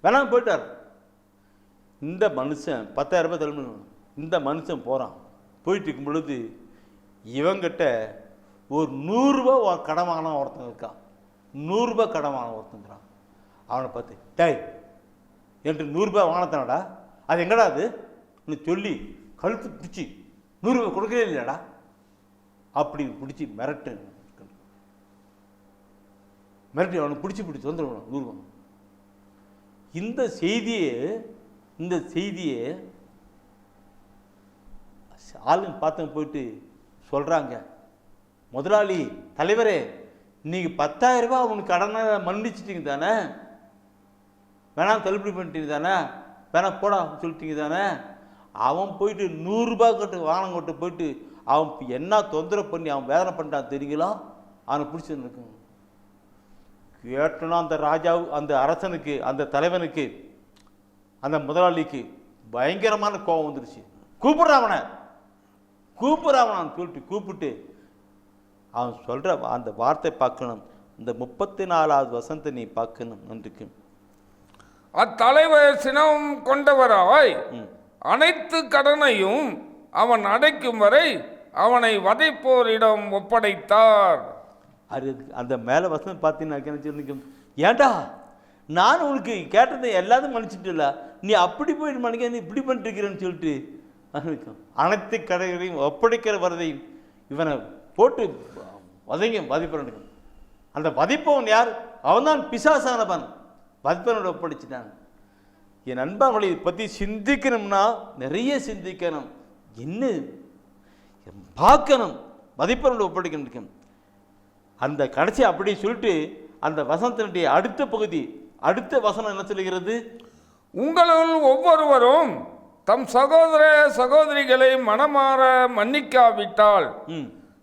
வேணாம் போயிட்டார். இந்த மனுஷன் 10,000 ரூபாய் தள்ளுபடி, இந்த மனுஷன் போகிறான். போயிட்டு இருக்கும் பொழுது இவங்கிட்ட ஒரு 100 ரூபாய் கடன் வாங்கின ஒருத்தன் இருக்கான், 100 ரூபாய் கடன் வாங்கின ஒருத்தங்கிறான். அவனை பார்த்து, டேய் என்று 100 ரூபாய் வாங்கினதானடா, அது எங்கடா அது சொல்லி கழுத்து பிடிச்சி 100 ரூபாய் கொடுக்கவே இல்லையாடா அப்படி பிடிச்சி மிரட்டு, அவனை பிடிச்சி வந்துடுவான் 100 ரூபாய். இந்த செய்தியை ஆளுங்க பார்த்து போயிட்டு சொல்கிறாங்க, முதலாளி தலைவரே, நீங்கள் 10,000 ரூபாய் அவனுக்கு கடனை மன்னிச்சிட்டிங்க தானே, வேணாம் தள்ளுபடி பண்ணிட்டீங்க தானே, வேணாம் போடா சொல்லிட்டீங்க தானே, அவன் போயிட்டு 100 ரூபாய் கட்டு வாங்கினங்கிட்ட போயிட்டு அவன் என்ன தொந்தரவு பண்ணி அவன் வேதனை பண்ணிட்டான் தெரியுங்களா, அவனை பிடிச்சிருக்கு. கேட்டனா அந்த அந்த அரசனுக்கு, அந்த தலைவனுக்கு, அந்த முதலாளிக்கு பயங்கரமான கோபம் வந்துருச்சு. கூப்பிட்றாவனான்னு சொல்லிட்டு கூப்பிட்டு அவன் சொல்கிற அந்த வார்த்தை பார்க்கணும். இந்த 34வது வசனத்தை நீ பார்க்கணும். நன்றிக்கு அத்தலைவர் சினம் கொண்டவராய் அனைத்து கடனையும் அவன் அடைக்கும் வரை அவனை வதைப்போரிடம் ஒப்படைத்தார். அது அந்த மேலே வசனம் பார்த்தீங்கன்னா, ஏண்டா நான் உனக்கு கேட்டதை எல்லாத்தையும் மன்னிச்சுட்டுல, நீ அப்படி போயிட்டு மன்னிக்க, நீ இப்படி பண்ணிட்டுருக்கிறேன்னு சொல்லிட்டு அனைத்து கடைகளையும் ஒப்படைக்கிற வரதையும் இவனை போட்டு வதைப்பவனுக்கு. அந்த வதைப்பவன் யார்? அவன்தான் பிசாசானவன். வதைப்பவனோட ஒப்படைச்சிட்டான். என் நண்பர்களை பற்றி சிந்திக்கணும்னா நிறைய சிந்திக்கணும், என்ன பார்க்கணும், வதைப்பவனோட ஒப்படைக்கணும். அந்த கடைசி அப்படி சொல்லிட்டு அந்த வசனத்தினுடைய அடுத்த பகுதி, அடுத்த வசனம் என்ன சொல்லுகிறது? உங்களுள் ஒவ்வொருவரும் தம் சகோதர சகோதரிகளை மனமாற மன்னிக்காவிட்டால்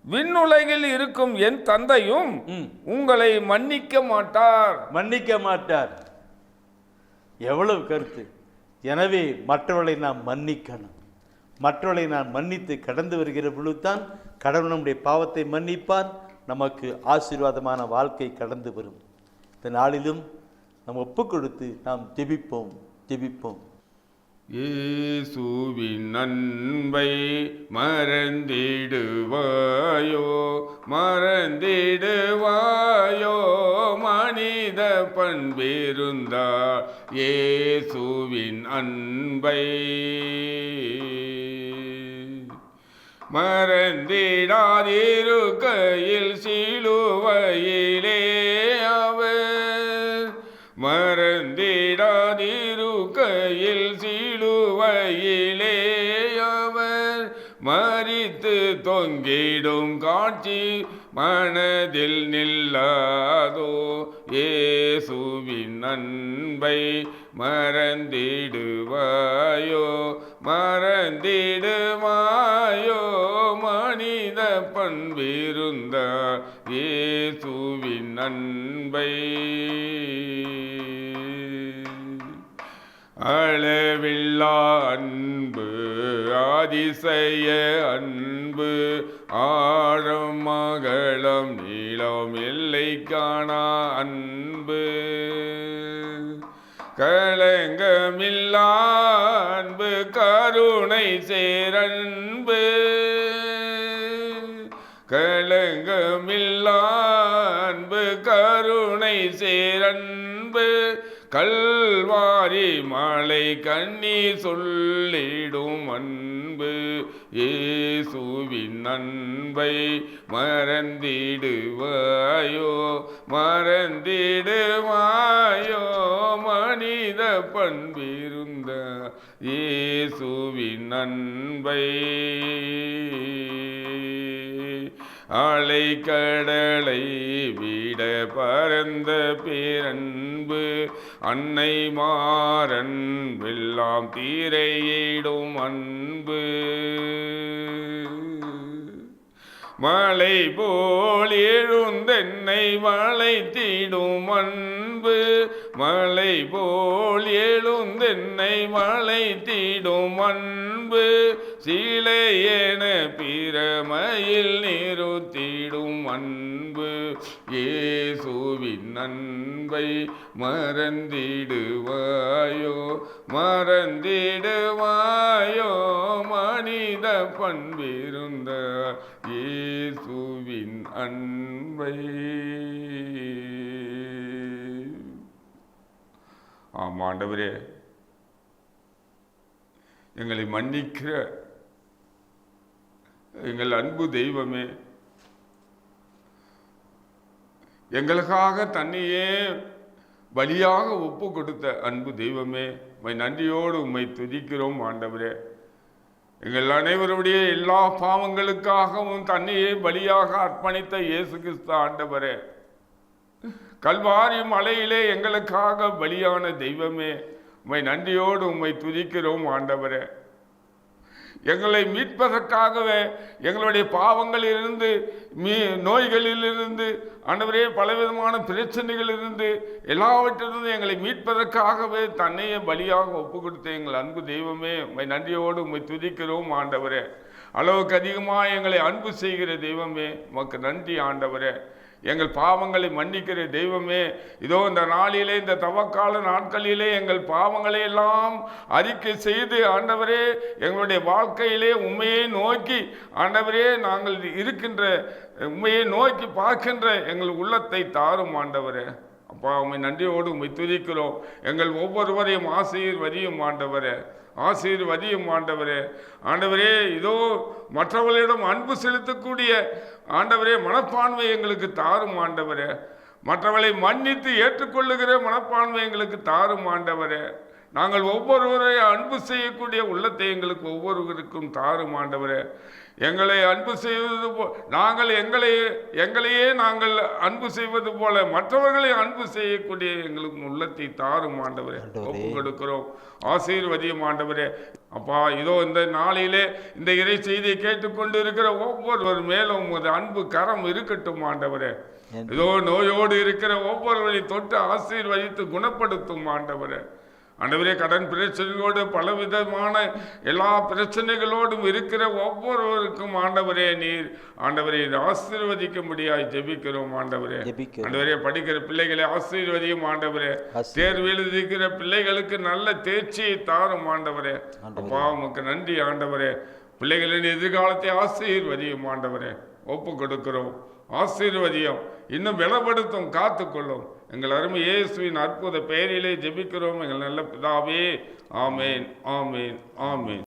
விண்ணுலகில் இருக்கும் என் தந்தையும் உங்களை மன்னிக்க மாட்டார். எவ்வளவு கருத்து! எனவே மற்றவர்களை நாம் மன்னிக்கணும். மற்றவர்களை நான் மன்னித்து கடந்து வருகிற பொழுதுதான் கடவுள் நம்முடைய பாவத்தை மன்னிப்பார், நமக்கு ஆசீர்வாதமான வாழ்க்கை கடந்து வரும். இந்த நாளிலும் நாம் ஒப்பு கொடுத்து நாம் ஜெபிப்போம். இயேசுவின் அன்பை மறந்திடுவாயோ மனித பண்பிருந்தா இயேசுவின் அன்பை மறந்திடாதிருக்கையில் சிலுவையிலே அவர் மறந்திடாதிருக்கையில் சிலுவையிலே அவர் மரித்து தொங்கிடும் காட்சி மனதில் நில்லாதோ இயேசுவின் அன்பை மறந்திடுவாயோ மனித பண்பிருந்த இயேசுவின் அன்பை அளவில்லா அன்பு அதிசய அன்பு ஆழம் அகலம் நீளம் எல்லை காணா அன்பு களங்கமில்லா அன்பு கருணை சேரன்பு களங்கமில்லா அன்பு கருணை சேரன்பு கல்வாரி மலை கண்ணீர் சொல்லிடும் அன்பு இயேசுவின் அன்பை மறந்திடுவாயோ மறந்திடுவாயோ மனித பண்பிருந்த இயேசுவின் அன்பை அலை கடலை விட பரந்த பேரன்பு அன்னை மாறன் வெல்லாம் தீரையிடும் அன்பு மலை போல் எழுந்தென்னை வளைத்திடும் அன்பு மலை போல் எழுந்தென்னை வளைத்திடும் அன்பு சிலையென பிரமையில் நிறுத்திடும் அன்பு இயேசுவின் அன்பை மறந்திடுவாயோ மறந்திடுவாயோ மனித பண்பிருந்த இயேசுவின் அன்பை. ஆண்டவரே, எங்களை மன்னிக்கிற எங்கள் அன்பு தெய்வமே, எங்களுக்காக தன்னையே பலியாக ஒப்பு கொடுத்த அன்பு தெய்வமே, நன்றியோடு உம்மை துதிக்கிறோம். ஆண்டவரே, எங்கள் அனைவருடைய எல்லா பாவங்களுக்காகவும் தன்னையே பலியாக அர்ப்பணித்த இயேசு கிறிஸ்து ஆண்டவரே, கல்வாரி மலையிலே எங்களுக்காக பலியான தெய்வமே, உம்மை நன்றியோடு உம்மை துதிக்கிறோம். ஆண்டவரே, எங்களை மீட்பதற்காகவே எங்களுடைய பாவங்களிலிருந்து நோய்களிலிருந்து ஆண்டவரே பலவிதமான பிரச்சனைகளிலிருந்து எல்லாவற்றிலிருந்து எங்களை மீட்பதற்காகவே தன்னையே பலியாக ஒப்பு கொடுத்த எங்கள் அன்பு தெய்வமே, உம்மை நன்றியோடு உம்மை துதிக்கிறோம். ஆண்டவரே, அளவுக்கு அதிகமாக எங்களை அன்பு செய்கிற தெய்வமே, உமக்கு நன்றி. ஆண்டவரே, எங்கள் பாவங்களை மன்னிக்கிற தெய்வமே, இதோ இந்த நாளிலே இந்த தவக்கால நாட்களிலே எங்கள் பாவங்களை எல்லாம் அறிக்கை செய்து ஆண்டவரே எங்களுடைய வாழ்க்கையிலே உண்மையை நோக்கி ஆண்டவரே நாங்கள் இருக்கின்ற உண்மையை நோக்கி பார்க்கின்ற எங்கள் உள்ளத்தை தாரும். ஆண்டவரே, அப்பா, உம்மை நன்றியோடு உம்மை துதிக்கிறோம். எங்கள் ஒவ்வொருவரையும் ஆசீர்வதியும் ஆண்டவரே, ஆசீர்வதியும் ஆண்டவரே. ஆண்டவரே, இதோ மற்றவர்களிடம் அன்பு செலுத்தக்கூடிய ஆண்டவரே மனப்பான்மை எங்களுக்கு தாரும். ஆண்டவரே, மற்றவர்களை மன்னித்து ஏற்றுக்கொள்ளுகிற மனப்பான்மை எங்களுக்கு தாரும். ஆண்டவரே, நாங்கள் ஒவ்வொருவரை அன்பு செய்யக்கூடிய உள்ளத்தை எங்களுக்கு ஒவ்வொருவருக்கும் தாரும். ஆண்டவரே, எங்களை அன்பு செய்வது நாங்கள் எங்களையே நாங்கள் அன்பு செய்வது போல மற்றவர்களை அன்பு செய்யக்கூடிய எங்களுக்கு உள்ளத்தை தாரும். ஆண்டவரே, ஒப்பு கொடுக்கிறோம். ஆசீர்வதியும் ஆண்டவரே. அப்பா, இதோ இந்த நாளிலே இந்த இறை செய்தியை கேட்டுக்கொண்டு இருக்கிற ஒவ்வொருவர் மேலும் உமது அன்பு கரம் இருக்கட்டும். ஆண்டவரே, இதோ நோயோடு இருக்கிற ஒவ்வொருவரை தொட்டு ஆசீர்வதித்து குணப்படுத்தும். ஆண்டவரே, ஆண்டவரே, கடன் பிரச்சனைகளோடு பலவிதமான எல்லா பிரச்சனைகளோடும் இருக்கிற ஒவ்வொருவருக்கும் ஆண்டவரே நீர் ஆண்டவரை ஆசீர்வதிக்க முடியாது ஜெபிக்கிறோம். ஆண்டவரே, ஆண்டவரே, படிக்கிற பிள்ளைகளை ஆசீர்வதியும். ஆண்டவரே, தேர்வு எழுதிக்கிற பிள்ளைகளுக்கு நல்ல தேர்ச்சியை தாரும். ஆண்டவரே, அப்பா, உமக்கு நன்றி. ஆண்டவரே, பிள்ளைகளின் எதிர்காலத்தை ஆசீர்வதியும். ஆண்டவரே, ஒப்பு கொடுக்கிறோம். ஆசீர்வதியும், இன்னும் பலப்படுத்தும், காத்துக்கொள்ளும். எங்கள் அருமை இயேசுவின் அற்புத பெயரிலே ஜெபிக்கிறோம் எங்கள் நல்ல பிதாவே. ஆமேன், ஆமேன், ஆமேன்.